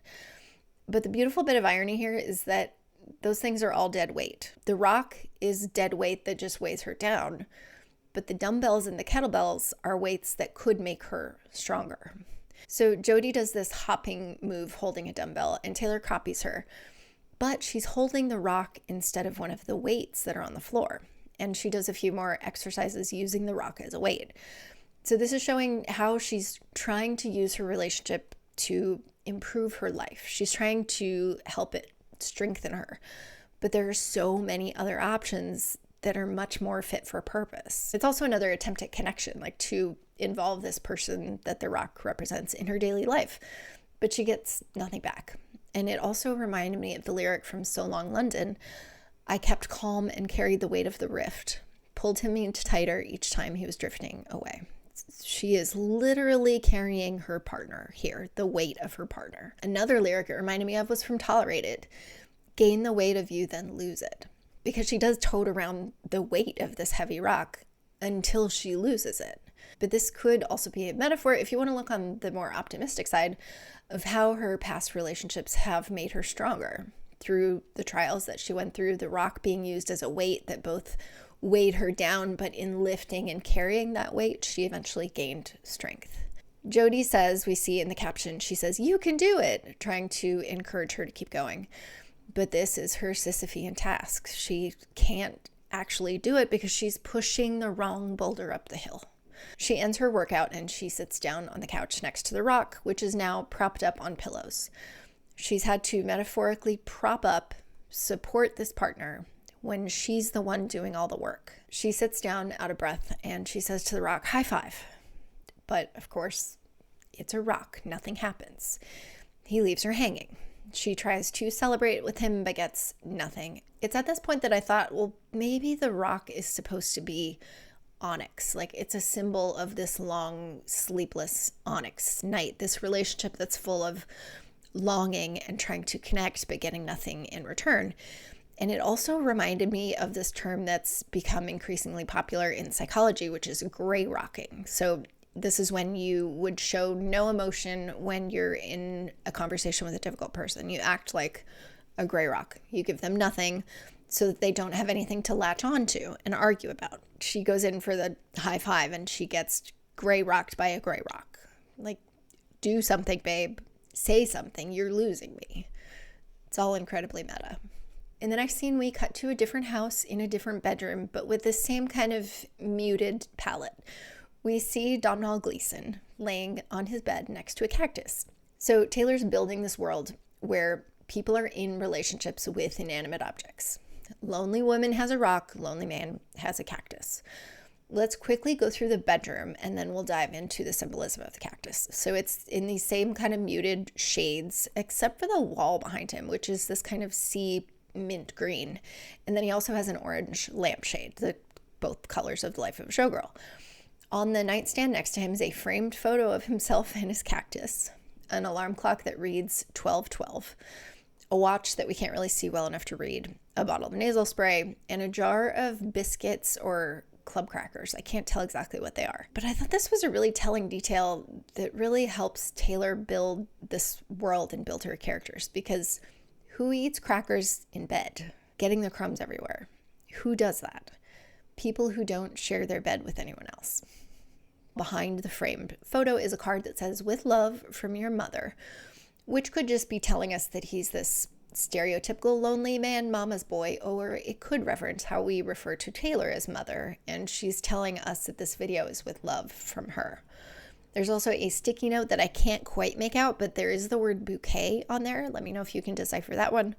But the beautiful bit of irony here is that those things are all dead weight. The rock is dead weight that just weighs her down, but the dumbbells and the kettlebells are weights that could make her stronger. So Jody does this hopping move holding a dumbbell, and Taylor copies her, but she's holding the rock instead of one of the weights that are on the floor. And she does a few more exercises using the rock as a weight. So this is showing how she's trying to use her relationship to improve her life. She's trying to help it strengthen her. But there are so many other options that are much more fit for purpose. It's also another attempt at connection, like to involve this person that the rock represents in her daily life. But she gets nothing back. And it also reminded me of the lyric from So Long London. I kept calm and carried the weight of the rift, pulled him in tighter each time he was drifting away. She is literally carrying her partner here, the weight of her partner. Another lyric it reminded me of was from Tolerated. Gain the weight of you, then lose it. Because she does tote around the weight of this heavy rock until she loses it. But this could also be a metaphor, if you want to look on the more optimistic side, of how her past relationships have made her stronger. Through the trials that she went through, the rock being used as a weight that both weighed her down, but in lifting and carrying that weight, she eventually gained strength. Jody says, we see in the caption, she says, "You can do it," trying to encourage her to keep going. But this is her Sisyphean task. She can't actually do it because she's pushing the wrong boulder up the hill. She ends her workout and she sits down on the couch next to the rock, which is now propped up on pillows. She's had to metaphorically prop up, support this partner when she's the one doing all the work. She sits down out of breath and she says to the rock, "High five." But of course, it's a rock. Nothing happens. He leaves her hanging. She tries to celebrate with him but gets nothing. It's at this point that I thought, well, maybe the rock is supposed to be onyx. Like, it's a symbol of this long, sleepless onyx night, this relationship that's full of longing and trying to connect but getting nothing in return. And it also reminded me of this term that's become increasingly popular in psychology, which is gray rocking. So this is when you would show no emotion when you're in a conversation with a difficult person. You act like a gray rock. You give them nothing so that they don't have anything to latch on to and argue about. She goes in for the high five and she gets gray rocked by a gray rock. Like, do something, babe. Say something. You're losing me. It's all incredibly meta. In the next scene, we cut to a different house in a different bedroom, but with the same kind of muted palette. We see Domnhall Gleason laying on his bed next to a cactus. So Taylor's building this world where people are in relationships with inanimate objects. Lonely woman has a rock, lonely man has a cactus. Let's quickly go through the bedroom and then we'll dive into the symbolism of the cactus. So it's in these same kind of muted shades, except for the wall behind him, which is this kind of sea mint green. And then he also has an orange lampshade, both colors of the life of a showgirl. On the nightstand next to him is a framed photo of himself and his cactus, an alarm clock that reads 12:12, a watch that we can't really see well enough to read, a bottle of nasal spray, and a jar of biscuits or club crackers. I can't tell exactly what they are. But I thought this was a really telling detail that really helps Taylor build this world and build her characters, because who eats crackers in bed, getting the crumbs everywhere? Who does that? People who don't share their bed with anyone else. Behind the framed photo is a card that says, "With love from your mother," which could just be telling us that he's this stereotypical lonely man, mama's boy, or it could reference how we refer to Taylor as mother, and she's telling us that this video is with love from her. There's also a sticky note that I can't quite make out, but there is the word bouquet on there. Let me know if you can decipher that one.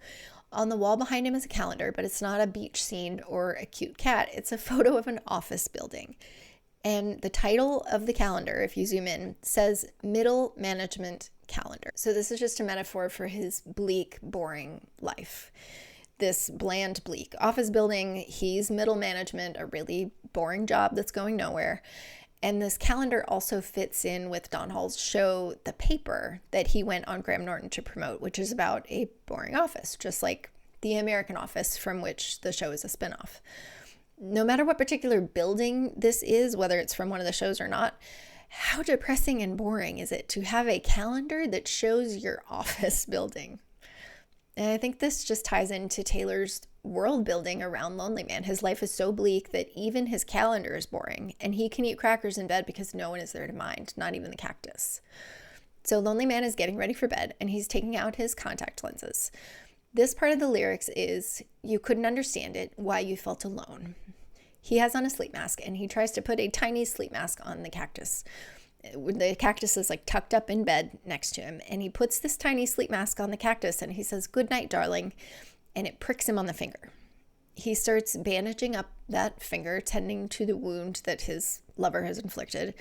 On the wall behind him is a calendar, but it's not a beach scene or a cute cat. It's a photo of an office building. And the title of the calendar, if you zoom in, says Middle Management Calendar. So this is just a metaphor for his bleak, boring life. This bland, bleak office building, he's middle management, a really boring job that's going nowhere. And this calendar also fits in with Domhnall's show, The Paper, that he went on Graham Norton to promote, which is about a boring office, just like the American Office, from which the show is a spinoff. No matter what particular building this is, whether it's from one of the shows or not, how depressing and boring is it to have a calendar that shows your office building? And I think this just ties into Taylor's world building around Lonely Man. His life is so bleak that even his calendar is boring, and he can eat crackers in bed because no one is there to mind, not even the cactus. So Lonely Man is getting ready for bed, and he's taking out his contact lenses. This part of the lyrics is, you couldn't understand it, why you felt alone. He has on a sleep mask, and he tries to put a tiny sleep mask on the cactus. The cactus is like tucked up in bed next to him, and he puts this tiny sleep mask on the cactus, and he says, "Good night, darling," and it pricks him on the finger. He starts bandaging up that finger, tending to the wound that his lover has inflicted.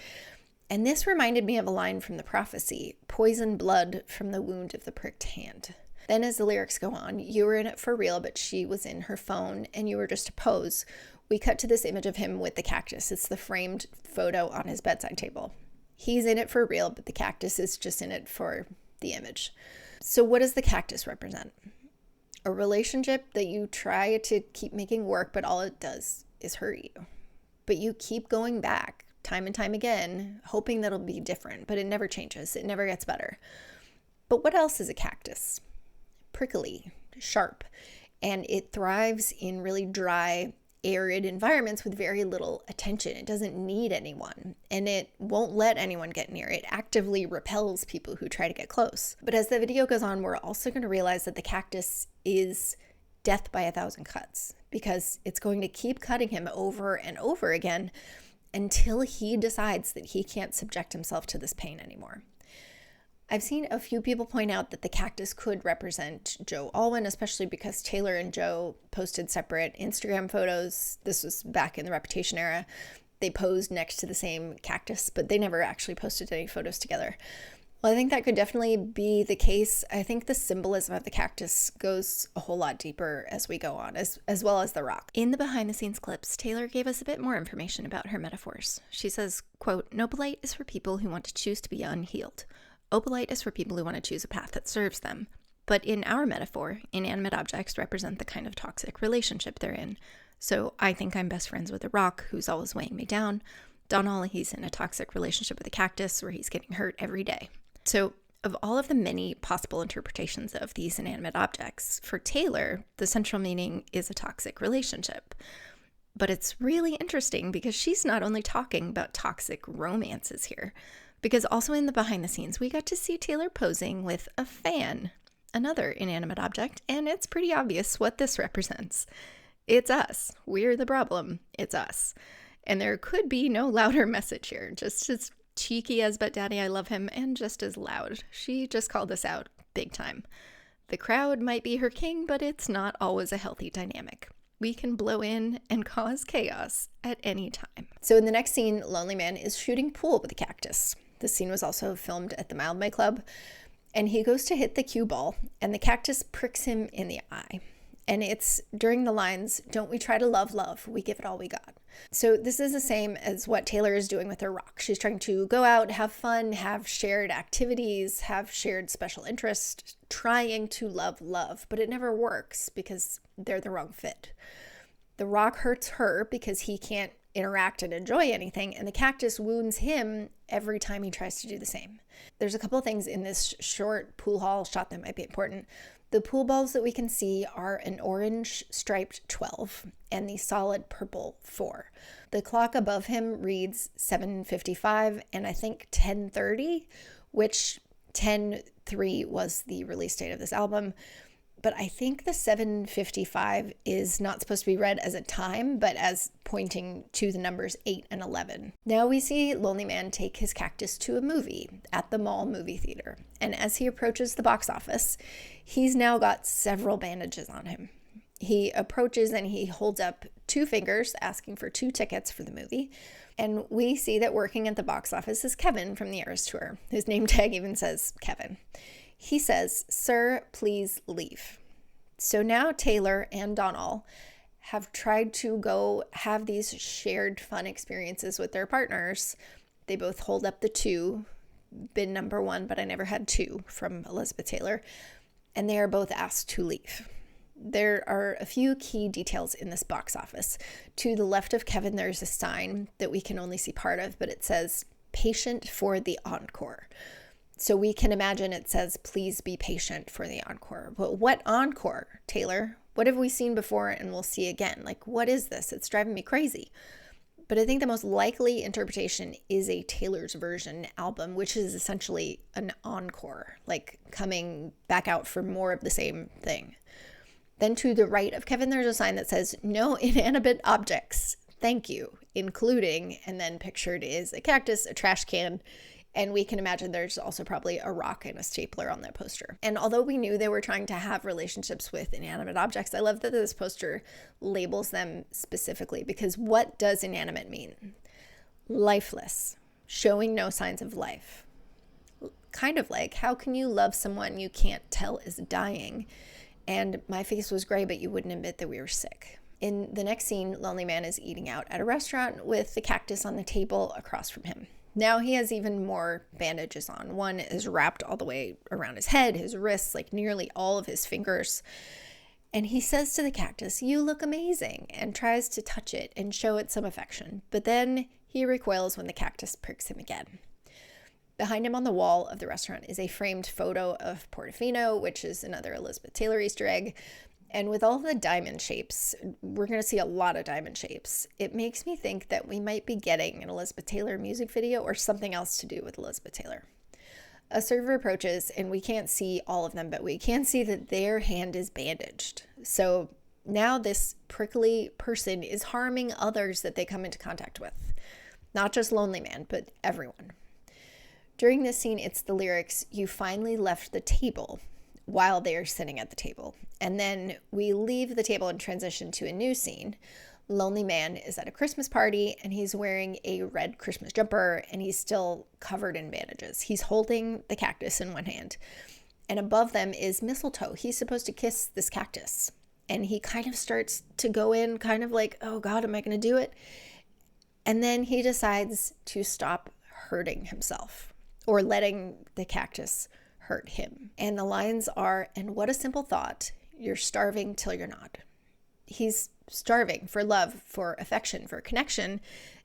And this reminded me of a line from the prophecy, "Poison blood from the wound of the pricked hand." Then as the lyrics go on, you were in it for real, but she was in her phone, and you were just a pose. We cut to this image of him with the cactus. It's the framed photo on his bedside table. He's in it for real, but the cactus is just in it for the image. So what does the cactus represent? A relationship that you try to keep making work, but all it does is hurt you. But you keep going back time and time again, hoping that it'll be different, but it never changes. It never gets better. But what else is a cactus? Prickly, sharp, and it thrives in really dry, arid environments with very little attention. It doesn't need anyone, and it won't let anyone get near. It actively repels people who try to get close. But as the video goes on, we're also going to realize that the cactus is death by 1,000 cuts, because it's going to keep cutting him over and over again until he decides that he can't subject himself to this pain anymore. I've seen a few people point out that the cactus could represent Joe Alwyn, especially because Taylor and Joe posted separate Instagram photos. This was back in the Reputation era. They posed next to the same cactus, but they never actually posted any photos together. Well, I think that could definitely be the case. I think the symbolism of the cactus goes a whole lot deeper as we go on, as well as the rock. In the behind-the-scenes clips, Taylor gave us a bit more information about her metaphors. She says, quote, "Nope-a-Lite is for people who want to choose to be unhealed. Opalite is for people who want to choose a path that serves them. But in our metaphor, inanimate objects represent the kind of toxic relationship they're in. So I think I'm best friends with a rock who's always weighing me down. Domhnall, he's in a toxic relationship with a cactus where he's getting hurt every day." So of all of the many possible interpretations of these inanimate objects, for Taylor, the central meaning is a toxic relationship. But it's really interesting because she's not only talking about toxic romances here, because also in the behind the scenes, we got to see Taylor posing with a fan, another inanimate object, and it's pretty obvious what this represents. It's us. We're the problem. It's us. And there could be no louder message here, just as cheeky as "But Daddy, I love him," and just as loud. She just called us out big time. The crowd might be her king, but it's not always a healthy dynamic. We can blow in and cause chaos at any time. So in the next scene, Lonely Man is shooting pool with the cactus. This scene was also filmed at the Mildmay Club, and he goes to hit the cue ball, and the cactus pricks him in the eye. And it's during the lines, "Don't we try to love, love, we give it all we got." So this is the same as what Taylor is doing with her rock. She's trying to go out, have fun, have shared activities, have shared special interests, trying to love, love, but it never works because they're the wrong fit. The rock hurts her because he can't interact and enjoy anything, and the cactus wounds him every time he tries to do the same. There's a couple of things in this short pool hall shot that might be important. The pool balls that we can see are an orange striped 12 and the solid purple 4. The clock above him reads 7:55 and I think 10:30, which 10:3 was the release date of this album. But I think the 7:55 is not supposed to be read as a time, but as pointing to the numbers 8 and 11. Now we see Lonely Man take his cactus to a movie at the mall movie theater. And as he approaches the box office, he's now got several bandages on him. He approaches and he holds up 2 fingers, asking for 2 tickets for the movie. And we see that working at the box office is Kevin from the Eras Tour. His name tag even says Kevin. He says, "Sir, please leave." So now Taylor and Domnhall have tried to go have these shared fun experiences with their partners. They both hold up the 2, been number 1, but I never had 2 from Elizabeth Taylor. And they are both asked to leave. There are a few key details in this box office. To the left of Kevin, there's a sign that we can only see part of, but it says, "Patient for the encore." So we can imagine it says, "Please be patient for the encore." But what encore, Taylor? What have we seen before and we'll see again? Like, what is this? It's driving me crazy. But I think the most likely interpretation is a Taylor's Version album, which is essentially an encore, like coming back out for more of the same thing. Then to the right of Kevin, there's a sign that says, "No inanimate objects, thank you," including, and then pictured is a cactus, a trash can, and we can imagine there's also probably a rock and a stapler on that poster. And although we knew they were trying to have relationships with inanimate objects, I love that this poster labels them specifically, because what does inanimate mean? Lifeless, showing no signs of life. Kind of like, how can you love someone you can't tell is dying? And my face was gray, but you wouldn't admit that we were sick. In the next scene, Lonely Man is eating out at a restaurant with the cactus on the table across from him. Now he has even more bandages on. One is wrapped all the way around his head, his wrists, like nearly all of his fingers. And he says to the cactus, "You look amazing," and tries to touch it and show it some affection. But then he recoils when the cactus pricks him again. Behind him on the wall of the restaurant is a framed photo of Portofino, which is another Elizabeth Taylor Easter egg. And with all the diamond shapes, we're going to see a lot of diamond shapes. It makes me think that we might be getting an Elizabeth Taylor music video or something else to do with Elizabeth Taylor. A server approaches, and we can't see all of them, but we can see that their hand is bandaged. So now this prickly person is harming others that they come into contact with. Not just Lonely Man, but everyone. During this scene, it's the lyrics, "You finally left the table," while they are sitting at the table. And then we leave the table and transition to a new scene. Lonely Man is at a Christmas party, and he's wearing a red Christmas jumper, and he's still covered in bandages. He's holding the cactus in one hand, and above them is mistletoe. He's supposed to kiss this cactus, and he kind of starts to go in kind of like, "Oh God, am I going to do it?" And then he decides to stop hurting himself, or letting the cactus hurt him. And the lines are, "And what a simple thought, you're starving till you're not." He's starving for love, for affection, for connection,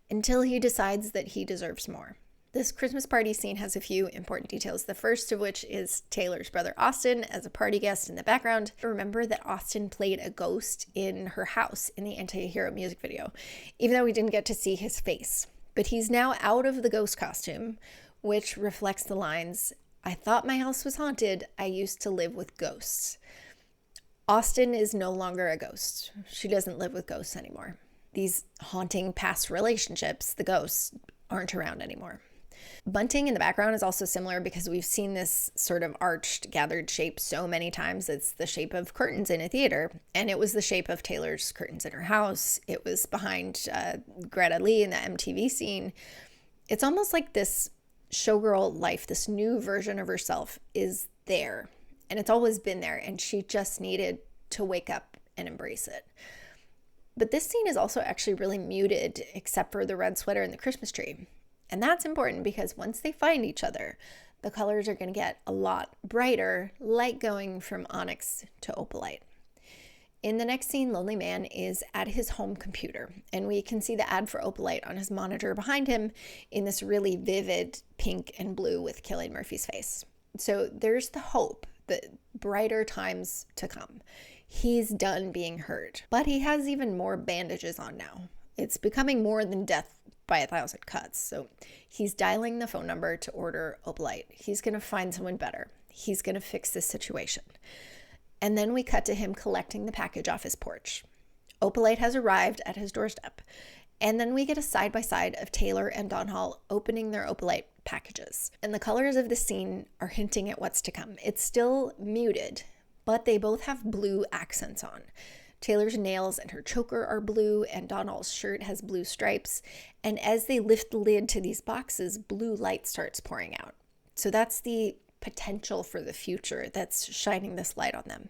until he decides that he deserves more. This Christmas party scene has a few important details, the first of which is Taylor's brother Austin as a party guest in the background. Remember that Austin played a ghost in her house in the Anti-Hero music video, even though we didn't get to see his face. But he's now out of the ghost costume, which reflects the lines, "I thought my house was haunted. I used to live with ghosts." Austin is no longer a ghost. She doesn't live with ghosts anymore. These haunting past relationships, the ghosts, aren't around anymore. Bunting in the background is also similar because we've seen this sort of arched, gathered shape so many times. It's the shape of curtains in a theater, and it was the shape of Taylor's curtains in her house. It was behind Greta Lee in the MTV scene. It's almost like this showgirl life, this new version of herself is there, and it's always been there, and she just needed to wake up and embrace it. But this scene is also actually really muted, except for the red sweater and the Christmas tree. And that's important because once they find each other, the colors are going to get a lot brighter, like going from onyx to opalite. In the next scene, Lonely Man is at his home computer, and we can see the ad for Opalite on his monitor behind him in this really vivid pink and blue with Cillian Murphy's face. So there's the hope that brighter times to come. He's done being hurt, but he has even more bandages on now. It's becoming more than death by 1,000 cuts. So he's dialing the phone number to order Opalite. He's going to find someone better. He's going to fix this situation. And then we cut to him collecting the package off his porch. Opalite has arrived at his doorstep. And then we get a side-by-side of Taylor and Domnhall opening their Opalite packages. And the colors of the scene are hinting at what's to come. It's still muted, but they both have blue accents on. Taylor's nails and her choker are blue, and Domhnall's shirt has blue stripes. And as they lift the lid to these boxes, blue light starts pouring out. So that's the potential for the future that's shining this light on them.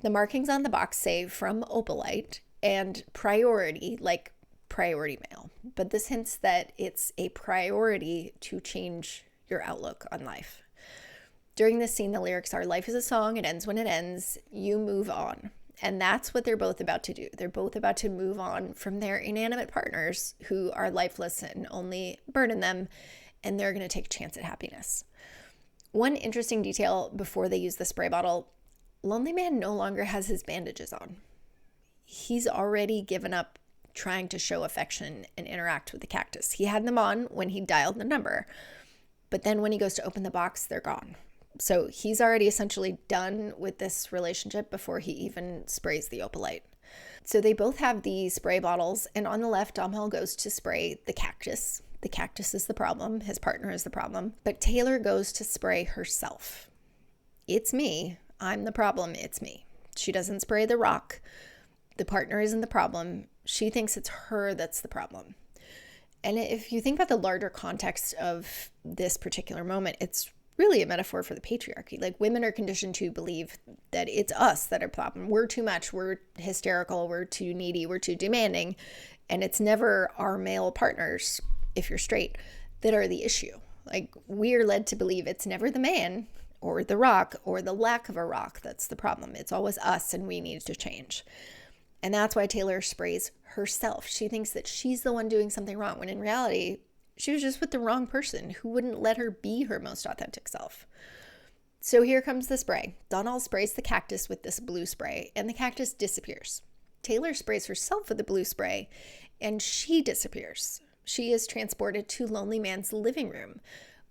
The markings on the box say from Opalite and priority, like priority mail. But this hints that it's a priority to change your outlook on life. During this scene, the lyrics are, "Life is a song, it ends when it ends, you move on." And that's what they're both about to do. They're both about to move on from their inanimate partners who are lifeless and only burden them, and they're going to take a chance at happiness. One interesting detail before they use the spray bottle, Lonely Man no longer has his bandages on. He's already given up trying to show affection and interact with the cactus. He had them on when he dialed the number, but then when he goes to open the box, they're gone. So he's already essentially done with this relationship before he even sprays the Opalite. So they both have the spray bottles, and on the left, Domhnall goes to spray the cactus. The cactus is the problem. His partner is the problem. But Taylor goes to spray herself. It's me. I'm the problem. It's me. She doesn't spray the rock. The partner isn't the problem. She thinks it's her that's the problem. And if you think about the larger context of this particular moment, it's really a metaphor for the patriarchy. Like, women are conditioned to believe that it's us that are the problem. We're too much. We're hysterical. We're too needy. We're too demanding. And it's never our male partners, if you're straight, that are the issue. Like, we're led to believe it's never the man or the rock or the lack of a rock that's the problem. It's always us, and we need to change. And that's why Taylor sprays herself. She thinks that she's the one doing something wrong, when in reality, she was just with the wrong person who wouldn't let her be her most authentic self. So here comes the spray. Domhnall sprays the cactus with this blue spray, and the cactus disappears. Taylor sprays herself with the blue spray, and she disappears. She is transported to Lonely Man's living room,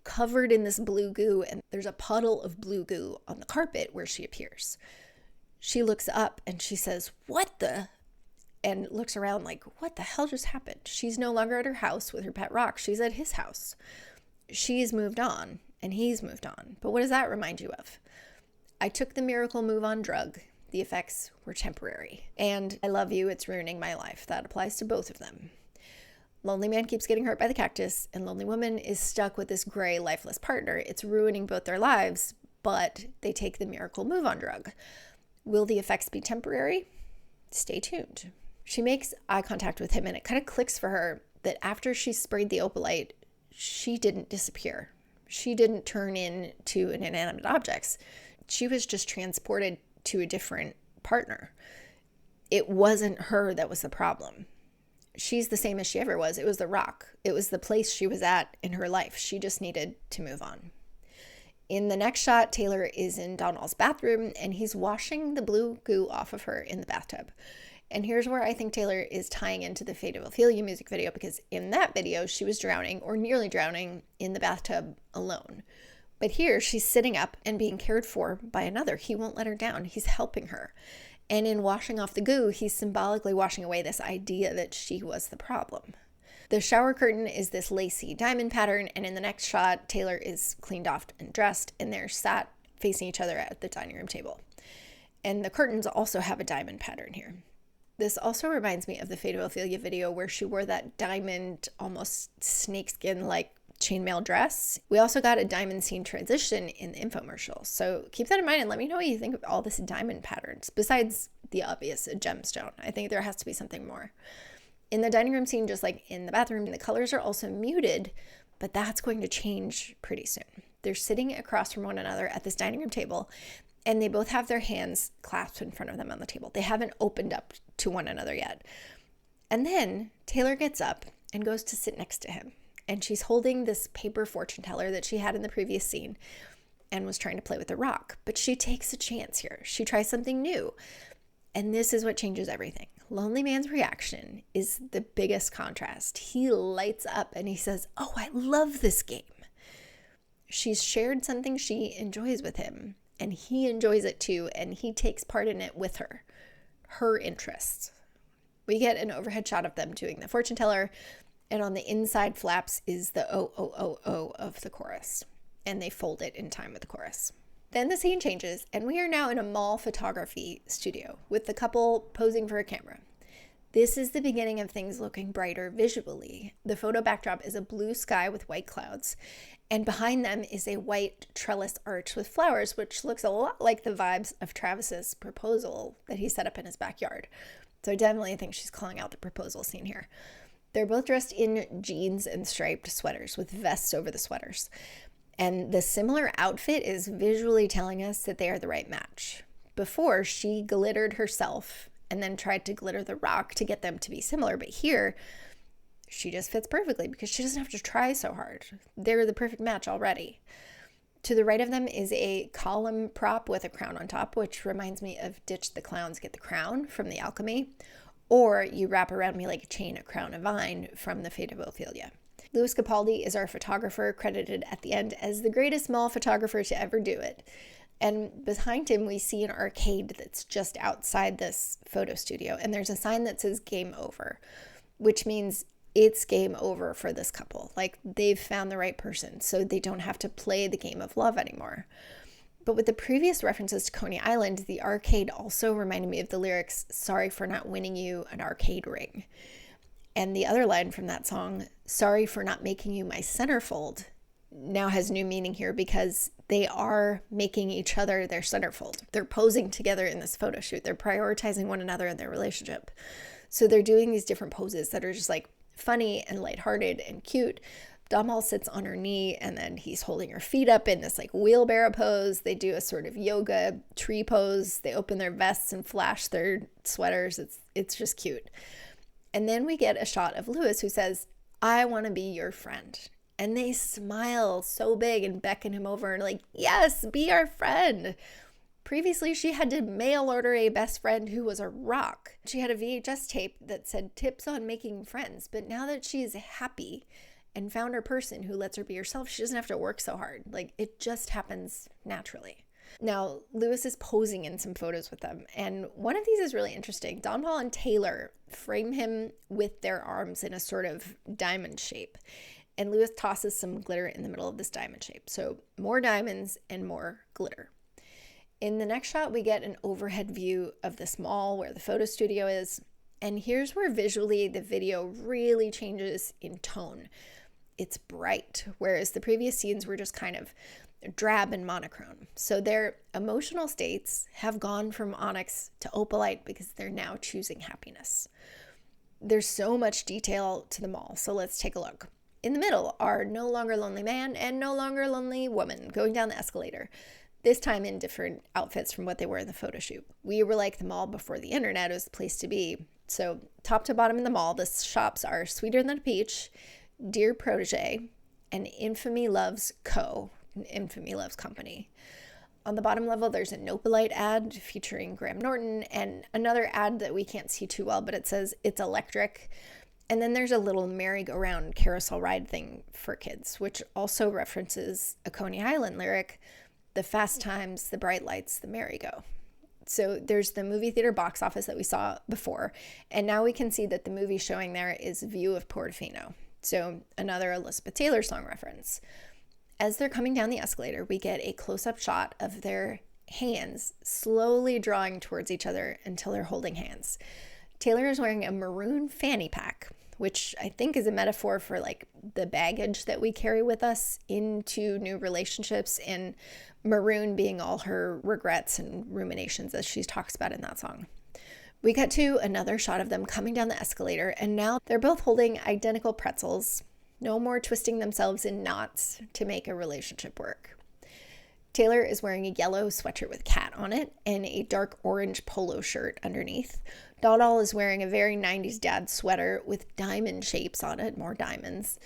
covered in this blue goo, and there's a puddle of blue goo on the carpet where she appears. She looks up and she says, "What the?" and looks around like, what the hell just happened? She's no longer at her house with her pet rock. She's at his house. She's moved on, and he's moved on. But what does that remind you of? I took the miracle move on drug. The effects were temporary. And I love you. It's ruining my life. That applies to both of them. Lonely Man keeps getting hurt by the cactus, and Lonely Woman is stuck with this gray, lifeless partner. It's ruining both their lives, but they take the miracle move on drug. Will the effects be temporary? Stay tuned. She makes eye contact with him, and it kind of clicks for her that after she sprayed the Opalite, she didn't disappear. She didn't turn into an inanimate object. She was just transported to a different partner. It wasn't her that was the problem. She's the same as she ever was. It was the rock. It was the place she was at in her life. She just needed to move on. In the next shot, Taylor is in Domhnall's bathroom, and he's washing the blue goo off of her in the bathtub. And here's where I think Taylor is tying into the Fate of Ophelia music video, because in that video, she was drowning or nearly drowning in the bathtub alone. But here, she's sitting up and being cared for by another. He won't let her down. He's helping her. And in washing off the goo, he's symbolically washing away this idea that she was the problem. The shower curtain is this lacy diamond pattern, and in the next shot, Taylor is cleaned off and dressed, and they're sat facing each other at the dining room table. And the curtains also have a diamond pattern here. This also reminds me of the Fate of Ophelia video where she wore that diamond, almost snakeskin-like chainmail dress. We also got a diamond scene transition in the infomercial. So keep that in mind and let me know what you think of all this diamond patterns, besides the obvious, a gemstone. I think there has to be something more. In the dining room scene, just like in the bathroom, the colors are also muted, but that's going to change pretty soon. They're sitting across from one another at this dining room table, and they both have their hands clasped in front of them on the table. They haven't opened up to one another yet. And then Taylor gets up and goes to sit next to him. And she's holding this paper fortune teller that she had in the previous scene and was trying to play with the rock. But she takes a chance here. She tries something new. And this is what changes everything. Lonely Man's reaction is the biggest contrast. He lights up and he says, "Oh, I love this game." She's shared something she enjoys with him, and he enjoys it too, and he takes part in it with her. Her interests. We get an overhead shot of them doing the fortune teller, and on the inside flaps is the oh, oh, oh, oh of the chorus, and they fold it in time with the chorus. Then the scene changes, and we are now in a mall photography studio with the couple posing for a camera. This is the beginning of things looking brighter visually. The photo backdrop is a blue sky with white clouds, and behind them is a white trellis arch with flowers, which looks a lot like the vibes of Travis's proposal that he set up in his backyard. So I definitely think she's calling out the proposal scene here. They're both dressed in jeans and striped sweaters with vests over the sweaters. And the similar outfit is visually telling us that they are the right match. Before, she glittered herself and then tried to glitter the rock to get them to be similar. But here, she just fits perfectly because she doesn't have to try so hard. They're the perfect match already. To the right of them is a column prop with a crown on top, which reminds me of Ditch the Clowns, Get the Crown from The Alchemy, or You Wrap Around Me Like a Chain, a Crown of Vine from The Fate of Ophelia. Louis Capaldi is our photographer, credited at the end as the greatest mall photographer to ever do it. And behind him, we see an arcade that's just outside this photo studio. And there's a sign that says game over, which means it's game over for this couple. Like, they've found the right person, so they don't have to play the game of love anymore. But with the previous references to Coney Island, the arcade also reminded me of the lyrics, "Sorry for not winning you an arcade ring." And the other line from that song, "Sorry for not making you my centerfold," now has new meaning here because they are making each other their centerfold. They're posing together in this photo shoot. They're prioritizing one another in their relationship. So they're doing these different poses that are just like funny and lighthearted and cute. Domnhall sits on her knee and then he's holding her feet up in this like wheelbarrow pose. They do a sort of yoga tree pose. They open their vests and flash their sweaters. It's just cute. And then we get a shot of Louis who says, "I want to be your friend." And they smile so big and beckon him over and like, "Yes, be our friend." Previously, she had to mail order a best friend who was a rock. She had a VHS tape that said tips on making friends. But now that she's happy and found her person who lets her be herself, she doesn't have to work so hard. Like, it just happens naturally. Now, Louis is posing in some photos with them, and one of these is really interesting. Domnhall and Taylor frame him with their arms in a sort of diamond shape, and Louis tosses some glitter in the middle of this diamond shape. So more diamonds and more glitter. In the next shot, we get an overhead view of this mall where the photo studio is, and here's where visually the video really changes in tone. It's bright, whereas the previous scenes were just kind of drab and monochrome. So their emotional states have gone from onyx to opalite because they're now choosing happiness. There's so much detail to the mall, so let's take a look. In the middle are No Longer Lonely Man and No Longer Lonely Woman going down the escalator, this time in different outfits from what they were in the photo shoot. We were like the mall before the internet was the place to be. So top to bottom in the mall, the shops are Sweeter Than a Peach, Dear Protege, and Infamy Loves Co., Infamy Loves Company. On the bottom level, there's a Nope-a-Lite ad featuring Graham Norton and another ad that we can't see too well, but it says it's electric. And then there's a little merry-go-round carousel ride thing for kids, which also references a Coney Island lyric, "The fast times, the bright lights, the merry-go." So there's the movie theater box office that we saw before, and now we can see that the movie showing there is View of Portofino. So another Elizabeth Taylor song reference. As they're coming down the escalator, we get a close-up shot of their hands slowly drawing towards each other until they're holding hands. Taylor is wearing a maroon fanny pack, which I think is a metaphor for like the baggage that we carry with us into new relationships, and maroon being all her regrets and ruminations as she talks about in that song. We cut to another shot of them coming down the escalator, and now they're both holding identical pretzels. No more twisting themselves in knots to make a relationship work. Taylor is wearing a yellow sweatshirt with cat on it and a dark orange polo shirt underneath. Domnhall is wearing a very 90s dad sweater with diamond shapes on it, more diamonds.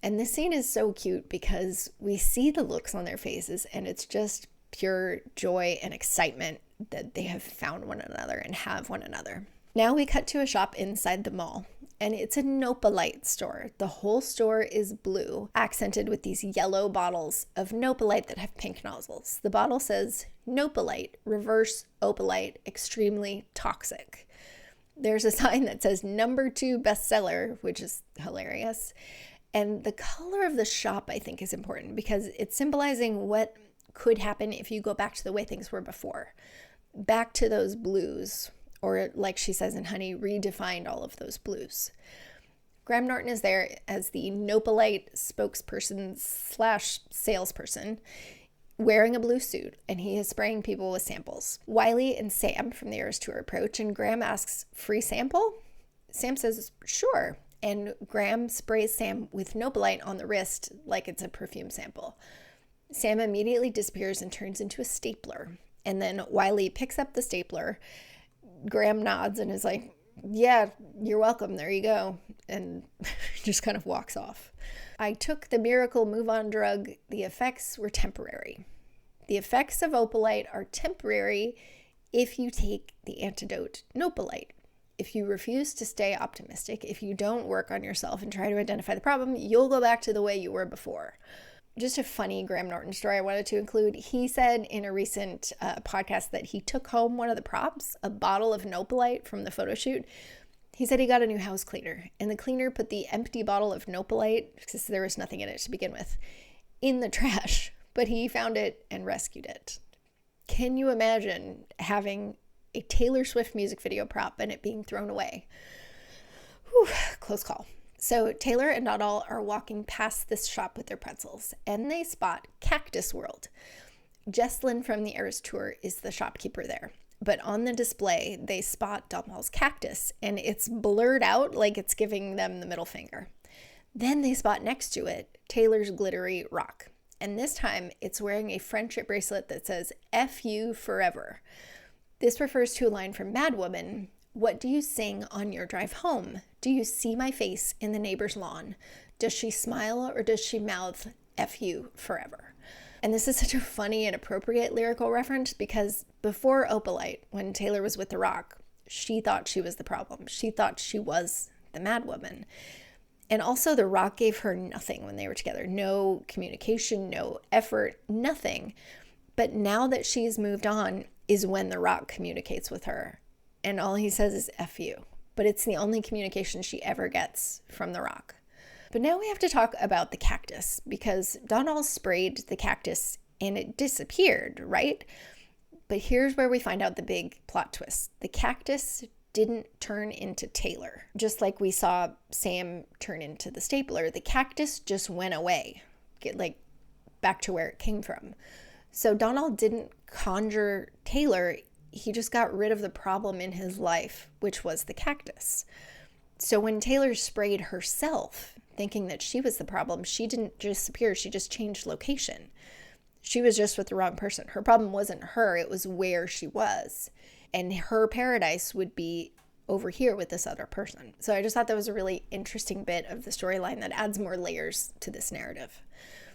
And this scene is so cute because we see the looks on their faces and it's just pure joy and excitement that they have found one another and have one another. Now we cut to a shop inside the mall, and it's a Nope-a-Lite store. The whole store is blue, accented with these yellow bottles of Nope-a-Lite that have pink nozzles. The bottle says, "Nope-a-Lite, reverse Opalite, extremely toxic." There's a sign that says #2 bestseller, which is hilarious. And the color of the shop, I think, is important because it's symbolizing what could happen if you go back to the way things were before. Back to those blues, or like she says in Honey, redefined all of those blues. Graham Norton is there as the Nope-a-Lite spokesperson / salesperson, wearing a blue suit, and he is spraying people with samples. Wiley and Sam from the Eras Tour approach, and Graham asks, "Free sample?" Sam says, "Sure." And Graham sprays Sam with Nope-a-Lite on the wrist like it's a perfume sample. Sam immediately disappears and turns into a stapler. And then Wiley picks up the stapler. Graham nods and is like, "Yeah, you're welcome. There you go." And just kind of walks off. I took the miracle move-on drug. The effects were temporary. The effects of Opalite are temporary if you take the antidote Nope-a-Lite. If you refuse to stay optimistic, if you don't work on yourself and try to identify the problem, you'll go back to the way you were before. Just a funny Graham Norton story I wanted to include. He said in a recent podcast that he took home one of the props, a bottle of Nope-a-Lite from the photo shoot. He said he got a new house cleaner, and the cleaner put the empty bottle of Nope-a-Lite, because there was nothing in it to begin with, in the trash, but he found it and rescued it. Can you imagine having a Taylor Swift music video prop and it being thrown away? Whew, close call. So Taylor and Domnhall are walking past this shop with their pretzels, and they spot Cactus World. Jesslyn from the Eras Tour is the shopkeeper there. But on the display, they spot Domhnall's cactus, and it's blurred out like it's giving them the middle finger. Then they spot next to it Taylor's glittery rock. And this time, it's wearing a friendship bracelet that says, "F you forever." This refers to a line from Mad Woman. "What do you sing on your drive home? Do you see my face in the neighbor's lawn? Does she smile or does she mouth, 'F you forever'?" And this is such a funny and appropriate lyrical reference because before Opalite, when Taylor was with The Rock, she thought she was the problem. She thought she was the Mad Woman. And also The Rock gave her nothing when they were together. No communication, no effort, nothing. But now that she's moved on is when The Rock communicates with her. And all he says is "F you." But it's the only communication she ever gets from The Rock. But now we have to talk about the cactus, because Domnhall sprayed the cactus and it disappeared, right? But here's where we find out the big plot twist. The cactus didn't turn into Taylor. Just like we saw Sam turn into the stapler, the cactus just went away, back to where it came from. So Domnhall didn't conjure Taylor, he just got rid of the problem in his life, which was the cactus. So when Taylor sprayed herself, thinking that she was the problem, she didn't disappear, she just changed location. She was just with the wrong person. Her problem wasn't her, it was where she was. And her paradise would be over here with this other person. So I just thought that was a really interesting bit of the storyline that adds more layers to this narrative.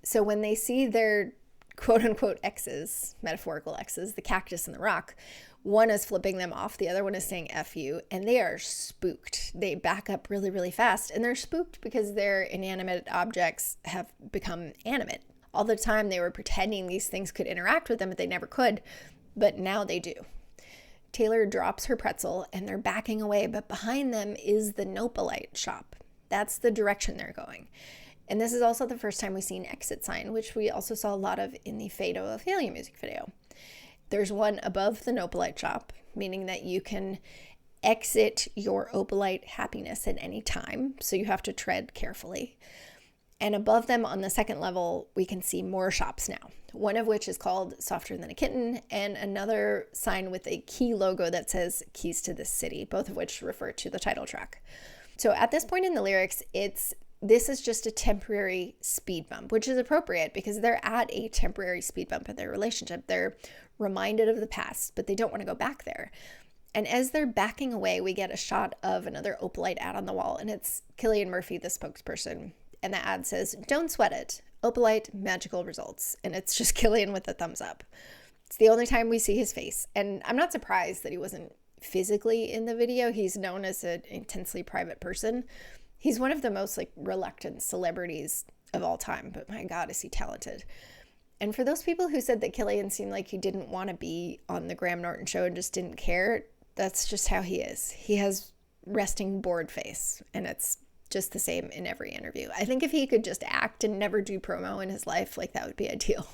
So when they see their quote-unquote exes, metaphorical exes, the cactus and the rock, one is flipping them off, the other one is saying "F you," and they are spooked. They back up really, really fast, and they're spooked because their inanimate objects have become animate. All the time they were pretending these things could interact with them, but they never could, but now they do. Taylor drops her pretzel, and they're backing away, but behind them is the Nope-a-Lite shop. That's the direction they're going. And this is also the first time we've seen exit sign, which we also saw a lot of in the Fade of Ophelia music video. There's one above the Nope-a-Lite shop, meaning that you can exit your Opalite happiness at any time, so you have to tread carefully. And above them on the second level, we can see more shops now, one of which is called Softer Than a Kitten, and another sign with a key logo that says Keys to This City, both of which refer to the title track. So at this point in the lyrics, this is just a temporary speed bump, which is appropriate because they're at a temporary speed bump in their relationship. They're reminded of the past, but they don't want to go back there. And as they're backing away, we get a shot of another Opalite ad on the wall, and it's Cillian Murphy, the spokesperson. And the ad says, "Don't sweat it. Opalite, magical results." And it's just Cillian with a thumbs up. It's the only time we see his face. And I'm not surprised that he wasn't physically in the video. He's known as an intensely private person. He's one of the most reluctant celebrities of all time, but my God, is he talented. And for those people who said that Cillian seemed like he didn't want to be on the Graham Norton show and just didn't care, that's just how he is. He has resting bored face, and it's just the same in every interview. I think if he could just act and never do promo in his life, that would be ideal.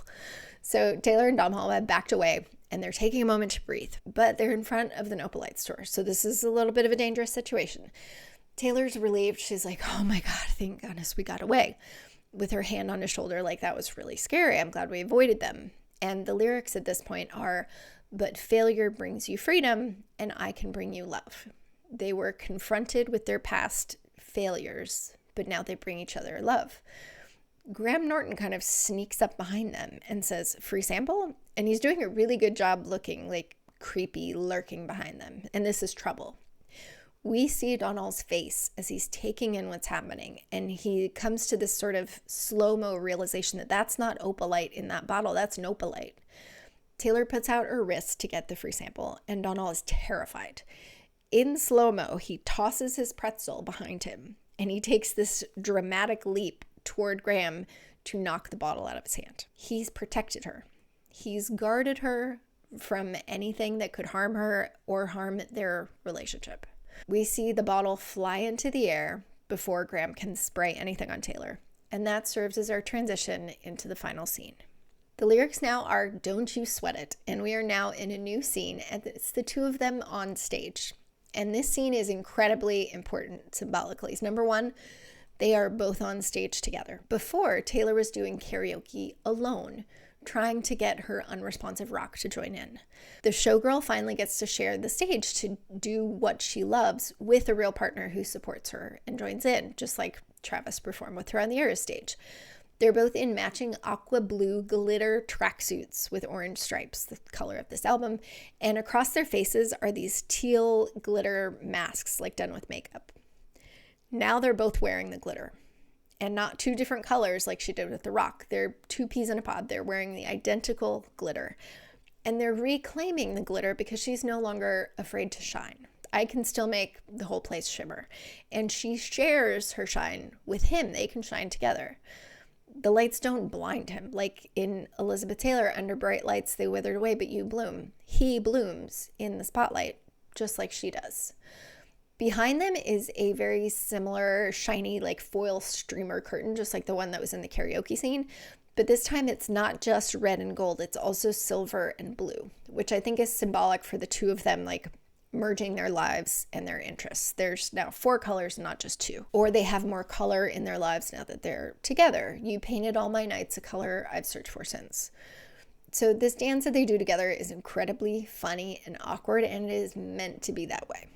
So Taylor and Domnhall have backed away and they're taking a moment to breathe, but they're in front of the Nope-a-Lite store. So this is a little bit of a dangerous situation. Taylor's relieved. She's like, oh my God, thank goodness we got away. With her hand on his shoulder, like that was really scary. I'm glad we avoided them. And the lyrics at this point are, but failure brings you freedom and I can bring you love. They were confronted with their past failures, but now they bring each other love. Graham Norton kind of sneaks up behind them and says, free sample? And he's doing a really good job looking like creepy, lurking behind them. And this is trouble. We see Domhnall's face as he's taking in what's happening, and he comes to this sort of slow-mo realization that that's not Opalite in that bottle, that's Nope-a-Lite. Taylor puts out her wrist to get the free sample, and Domhnall is terrified. In slow-mo, he tosses his pretzel behind him, and he takes this dramatic leap toward Graham to knock the bottle out of his hand. He's protected her. He's guarded her from anything that could harm her or harm their relationship. We see the bottle fly into the air before Graham can spray anything on Taylor, and that serves as our transition into the final scene. The lyrics now are "Don't you sweat it," and we are now in a new scene, and it's the two of them on stage. And this scene is incredibly important symbolically. Number one, they are both on stage together. Before, Taylor was doing karaoke alone, trying to get her unresponsive rock to join in. The showgirl finally gets to share the stage to do what she loves with a real partner who supports her and joins in, just like Travis performed with her on the Eras stage. They're both in matching aqua blue glitter tracksuits with orange stripes, the color of this album, and across their faces are these teal glitter masks, like done with makeup. Now they're both wearing the glitter. And not two different colors like she did with the rock. They're two peas in a pod. They're wearing the identical glitter. And they're reclaiming the glitter because she's no longer afraid to shine. I can still make the whole place shimmer. And she shares her shine with him. They can shine together. The lights don't blind him. Like in Elizabeth Taylor, under bright lights, they withered away, but you bloom. He blooms in the spotlight, just like she does. Behind them is a very similar shiny like foil streamer curtain, just like the one that was in the karaoke scene. But this time it's not just red and gold, it's also silver and blue, which I think is symbolic for the two of them like merging their lives and their interests. There's now 4 colors, not just 2. Or they have more color in their lives now that they're together. You painted all my nights a color I've searched for since. So this dance that they do together is incredibly funny and awkward, and it is meant to be that way.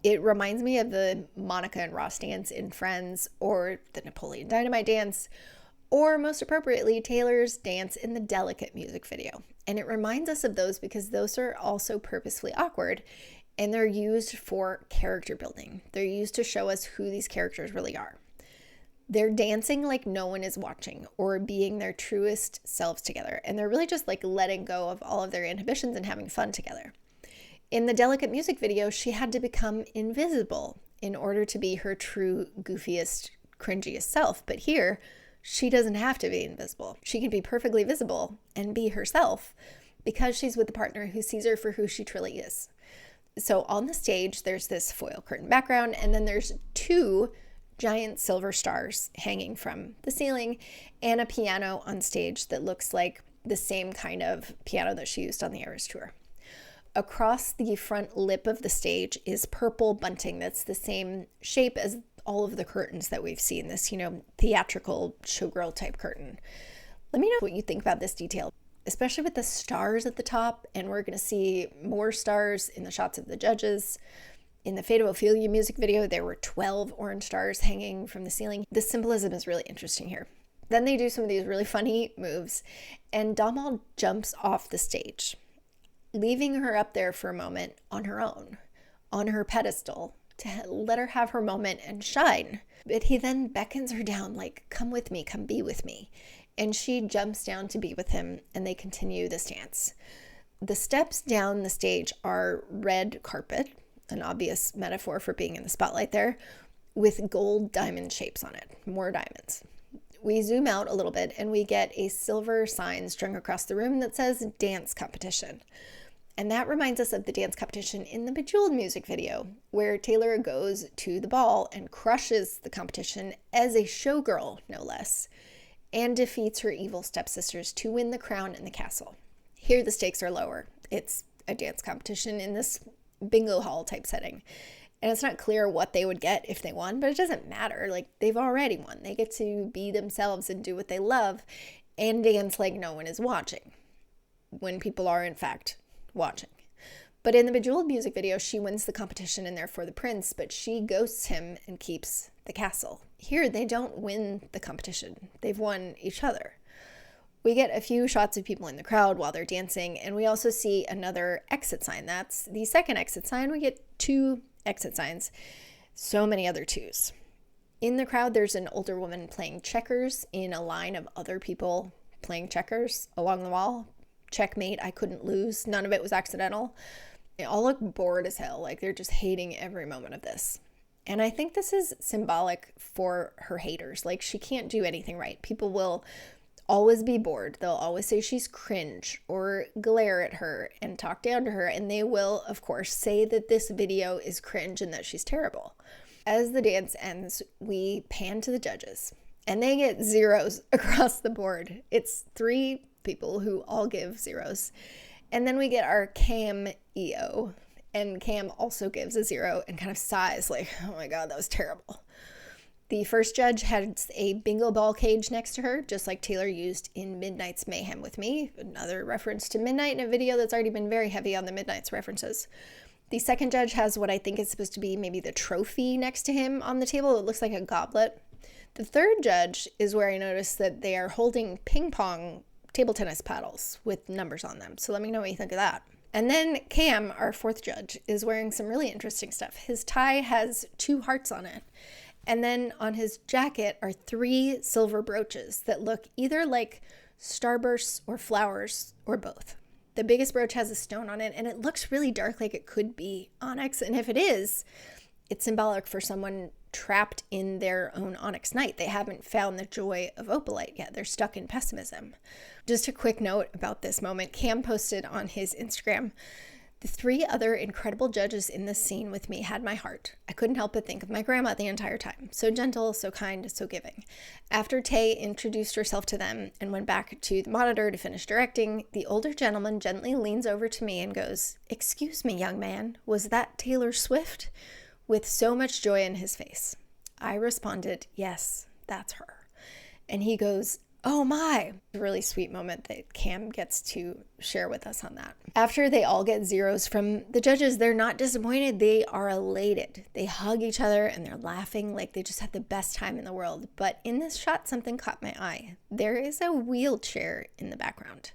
It reminds me of the Monica and Ross dance in Friends, or the Napoleon Dynamite dance, or most appropriately, Taylor's dance in the Delicate music video. And it reminds us of those because those are also purposefully awkward, and they're used for character building. They're used to show us who these characters really are. They're dancing like no one is watching, or being their truest selves together. And they're really just like letting go of all of their inhibitions and having fun together. In the Delicate music video, she had to become invisible in order to be her true, goofiest, cringiest self. But here, she doesn't have to be invisible. She can be perfectly visible and be herself because she's with a partner who sees her for who she truly is. So on the stage, there's this foil curtain background, and then there's 2 giant silver stars hanging from the ceiling and a piano on stage that looks like the same kind of piano that she used on the Eras tour. Across the front lip of the stage is purple bunting that's the same shape as all of the curtains that we've seen, this, theatrical showgirl type curtain. Let me know what you think about this detail, especially with the stars at the top, and we're going to see more stars in the shots of the judges. In the Fate of Ophelia music video, there were 12 orange stars hanging from the ceiling. The symbolism is really interesting here. Then they do some of these really funny moves, and Domnhall jumps off the stage, leaving her up there for a moment on her own, on her pedestal, to let her have her moment and shine. But he then beckons her down, like, come with me, come be with me. And she jumps down to be with him, and they continue this dance. The steps down the stage are red carpet, an obvious metaphor for being in the spotlight there, with gold diamond shapes on it, more diamonds. We zoom out a little bit, and we get a silver sign strung across the room that says dance competition. And that reminds us of the dance competition in the Bejeweled music video, where Taylor goes to the ball and crushes the competition as a showgirl, no less. and defeats her evil stepsisters to win the crown and the castle. Here the stakes are lower. It's a dance competition in this bingo hall type setting. And it's not clear what they would get if they won, but it doesn't matter. Like, they've already won. They get to be themselves and do what they love and dance like no one is watching, when people are in fact watching. But in the Bejeweled music video, she wins the competition and therefore the prince, but she ghosts him and keeps the castle. Here, they don't win the competition. They've won each other. We get a few shots of people in the crowd while they're dancing, and we also see another exit sign. That's the second exit sign. We get 2 exit signs. So many other 2s. In the crowd, there's an older woman playing checkers in a line of other people playing checkers along the wall. Checkmate, I couldn't lose. None of it was accidental. They all look bored as hell, like they're just hating every moment of this. And I think this is symbolic for her haters. Like, she can't do anything right. People will always be bored. They'll always say she's cringe or glare at her and talk down to her. And they will, of course, say that this video is cringe and that she's terrible. As the dance ends, we pan to the judges and they get 0s across the board. It's 3 people who all give 0s. And then we get our Cam EO, and Cam also gives a 0 and kind of sighs like, oh my God, that was terrible. The first judge has a bingo ball cage next to her, just like Taylor used in Midnight's Mayhem with Me. Another reference to Midnight in a video that's already been very heavy on the Midnight's references. The second judge has what I think is supposed to be maybe the trophy next to him on the table. It looks like a goblet. The third judge is where I noticed that they are holding ping pong table tennis paddles with numbers on them. So let me know what you think of that. And then Cam, our fourth judge, is wearing some really interesting stuff. His tie has 2 hearts on it. And then on his jacket are 3 silver brooches that look either like starbursts or flowers or both. The biggest brooch has a stone on it, and it looks really dark, like it could be onyx. And if it is, it's symbolic for someone trapped in their own onyx night. They haven't found the joy of Opalite yet. They're stuck in pessimism. Just a quick note about this moment. Cam posted on his Instagram, "The 3 other incredible judges in this scene with me had my heart. I couldn't help but think of my grandma the entire time. So gentle, so kind, so giving. After Tay introduced herself to them and went back to the monitor to finish directing, the older gentleman gently leans over to me and goes, 'Excuse me, young man, was that Taylor Swift?' with so much joy in his face. I responded, 'Yes, that's her.' And he goes, 'Oh my!' A really sweet moment that Cam gets to share with us on that. After they all get 0s from the judges, they're not disappointed. They are elated. They hug each other and they're laughing like they just had the best time in the world. But in this shot, something caught my eye. There is a wheelchair in the background.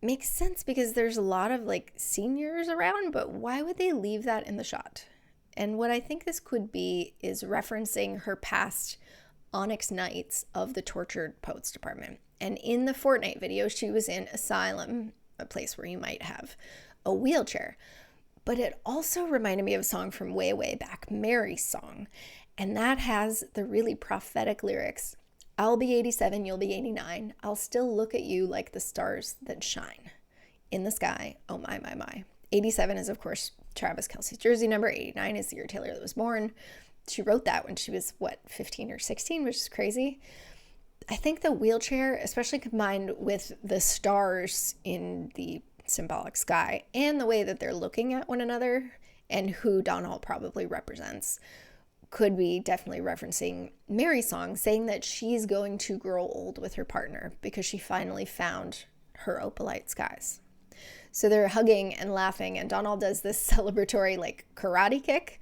Makes sense because there's a lot of seniors around, but why would they leave that in the shot? And what I think this could be is referencing her past Onyx Nights of the Tortured Poets Department. And in the Fortnite video, she was in Asylum, a place where you might have a wheelchair. But it also reminded me of a song from way, way back, Mary's Song. And that has the really prophetic lyrics, "I'll be 87, you'll be 89. I'll still look at you like the stars that shine in the sky. Oh my, my, my." 87 is, of course, Travis Kelce's jersey number. 89 is the year Taylor was born. She wrote that when she was, 15 or 16, which is crazy. I think the wheelchair, especially combined with the stars in the symbolic sky and the way that they're looking at one another and who Domnhall probably represents, could be definitely referencing Mary's song, saying that she's going to grow old with her partner because she finally found her Opalite skies. So they're hugging and laughing, and Domnhall does this celebratory karate kick.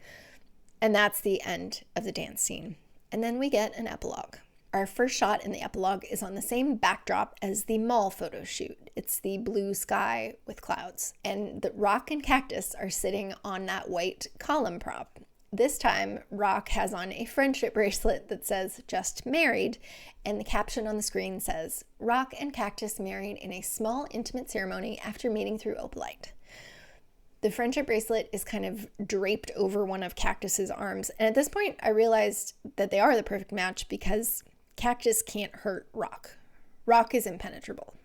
And that's the end of the dance scene. And then we get an epilogue. Our first shot in the epilogue is on the same backdrop as the mall photo shoot. It's the blue sky with clouds. And the Rock and Cactus are sitting on that white column prop. This time, Rock has on a friendship bracelet that says, "Just married," and the caption on the screen says, "Rock and Cactus married in a small intimate ceremony after meeting through Opalite." The friendship bracelet is kind of draped over one of Cactus's arms. And at this point, I realized that they are the perfect match because Cactus can't hurt Rock. Rock is impenetrable.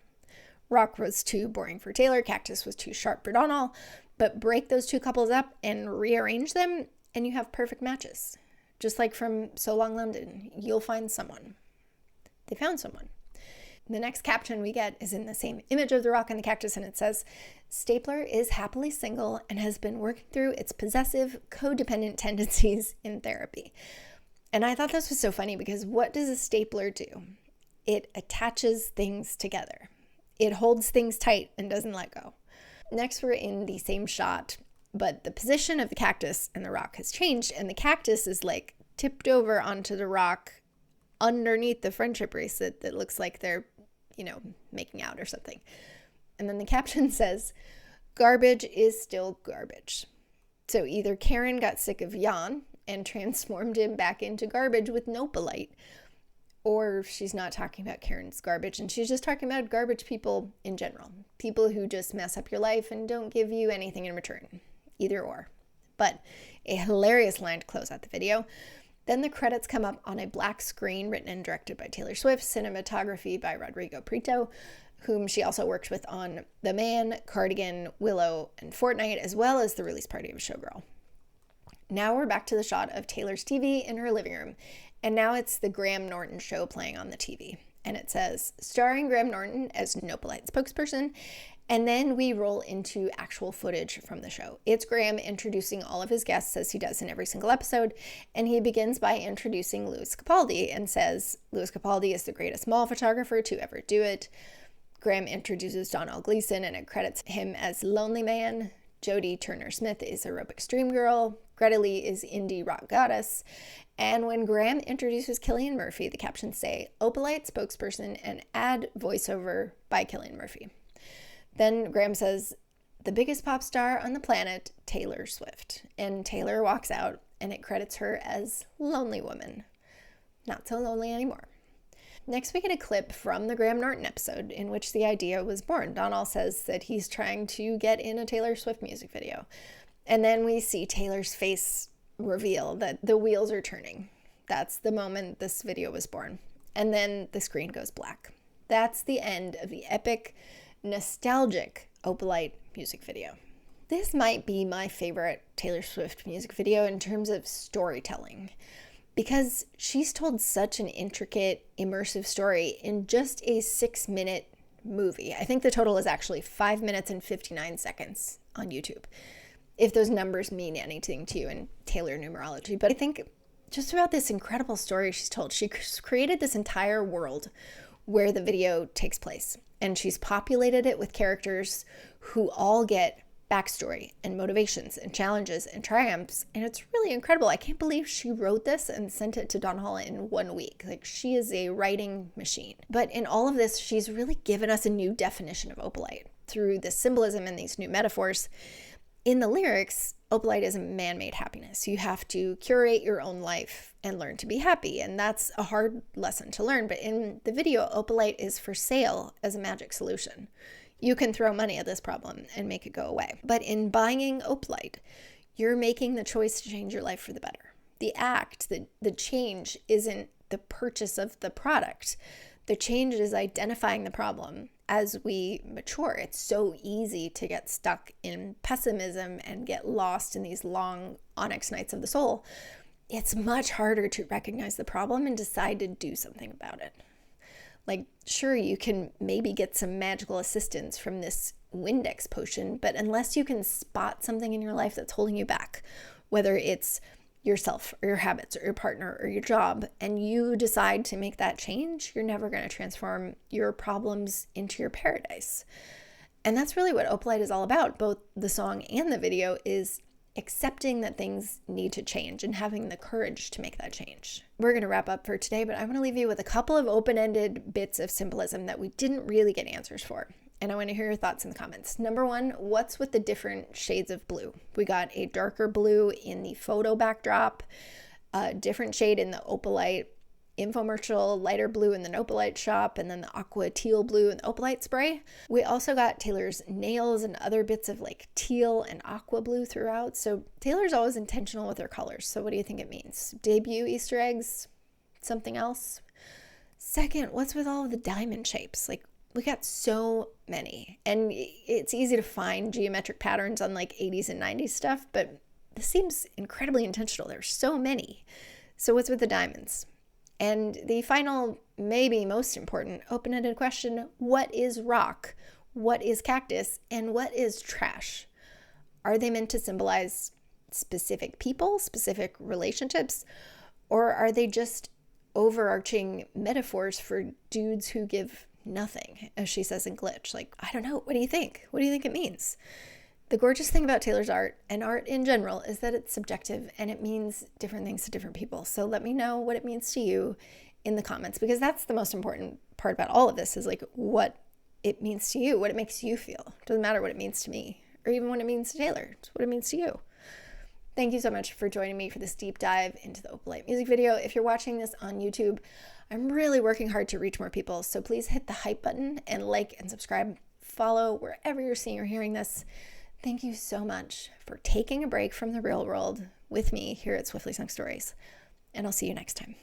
Rock was too boring for Taylor. Cactus was too sharp for Domnhall. But break those 2 couples up and rearrange them, and you have perfect matches. Just like from So Long London, you'll find someone. They found someone. The next caption we get is in the same image of the rock and the cactus, and it says, Stapler is happily single and has been working through its possessive, codependent tendencies in therapy. And I thought this was so funny because what does a stapler do? It attaches things together. It holds things tight and doesn't let go. Next, we're in the same shot, but the position of the cactus and the rock has changed, and the cactus is like tipped over onto the rock underneath the friendship bracelet that looks like they're, making out or something. And then the caption says, garbage is still garbage. So either Karen got sick of Jan and transformed him back into garbage with Nope-a-Lite, or she's not talking about Karen's garbage and she's just talking about garbage people in general. People who just mess up your life and don't give you anything in return. Either or. But a hilarious line to close out the video. Then the credits come up on a black screen written and directed by Taylor Swift, cinematography by Rodrigo Prieto, whom she also worked with on The Man, Cardigan, Willow, and Fortnite, as well as the release party of Showgirl. Now we're back to the shot of Taylor's TV in her living room, and now it's the Graham Norton show playing on the TV. And it says, starring Graham Norton as Nope-a-Lite spokesperson, and then we roll into actual footage from the show. It's Graham introducing all of his guests as he does in every single episode, and he begins by introducing Louis Capaldi and says, Louis Capaldi is the greatest mall photographer to ever do it. Graham introduces Domnhall Gleason and it credits him as Lonely Man. Jodie Turner-Smith is Aerobics Dream Girl. Greta Lee is Indie Rock Goddess. And when Graham introduces Cillian Murphy, the captions say, Opalite spokesperson and ad voiceover by Cillian Murphy. Then Graham says, the biggest pop star on the planet, Taylor Swift. And Taylor walks out and it credits her as Lonely Woman. Not so lonely anymore. Next, we get a clip from the Graham Norton episode in which the idea was born. Domnhall says that he's trying to get in a Taylor Swift music video. And then we see Taylor's face reveal that the wheels are turning. That's the moment this video was born. And then the screen goes black. That's the end of the epic, nostalgic Opalite music video. This might be my favorite Taylor Swift music video in terms of storytelling, because she's told such an intricate, immersive story in just a 6-minute movie. I think the total is actually 5 minutes and 59 seconds on YouTube, if those numbers mean anything to you in Taylor numerology. But I think just about this incredible story she's told. She created this entire world where the video takes place, and she's populated it with characters who all get backstory and motivations and challenges and triumphs, and it's really incredible. I can't believe she wrote this and sent it to Domnhall in 1 week. Like, she is a writing machine. But in all of this, she's really given us a new definition of Opalite through the symbolism and these new metaphors. In the lyrics, Opalite is a man-made happiness. You have to curate your own life and learn to be happy, and that's a hard lesson to learn. But in the video, Opalite is for sale as a magic solution. You can throw money at this problem and make it go away. But in buying Opalite, you're making the choice to change your life for the better. The act, the change isn't the purchase of the product. The change is identifying the problem. As we mature, it's so easy to get stuck in pessimism and get lost in these long onyx nights of the soul. It's much harder to recognize the problem and decide to do something about it. Like, sure, you can maybe get some magical assistance from this Windex potion, but unless you can spot something in your life that's holding you back, whether it's yourself or your habits or your partner or your job, and you decide to make that change, you're never going to transform your problems into your paradise. And that's really what Opalite is all about. Both the song and the video is accepting that things need to change and having the courage to make that change. We're going to wrap up for today, but I want to leave you with a couple of open-ended bits of symbolism that we didn't really get answers for. And I want to hear your thoughts in the comments. Number one, what's with the different shades of blue? We got a darker blue in the photo backdrop, a different shade in the Opalite infomercial, lighter blue in the Nope-a-Lite shop, and then the aqua teal blue in the Opalite spray. We also got Taylor's nails and other bits of like teal and aqua blue throughout. So Taylor's always intentional with her colors. So what do you think it means? Debut Easter eggs? Something else? Second, what's with all of the diamond shapes? Like, we got so many, and it's easy to find geometric patterns on like 80s and 90s stuff, but this seems incredibly intentional. There's so many. So what's with the diamonds? And the final, maybe most important, open-ended question, what is rock? What is cactus? And what is trash? Are they meant to symbolize specific people, specific relationships? Or are they just overarching metaphors for dudes who give nothing, as she says in Glitch? Like, I don't know. What do you think? What do you think it means? The gorgeous thing about Taylor's art, and art in general, is that it's subjective and it means different things to different people. So let me know what it means to you in the comments, because that's the most important part about all of this, is like what it means to you, what it makes you feel. It doesn't matter what it means to me or even what it means to Taylor. It's what it means to you. Thank you so much for joining me for this deep dive into the Opalite music video. If you're watching this on YouTube, I'm really working hard to reach more people. So please hit the hype button and like and subscribe, follow wherever you're seeing or hearing this. Thank you so much for taking a break from the real world with me here at Swiftly Sung Stories. And I'll see you next time.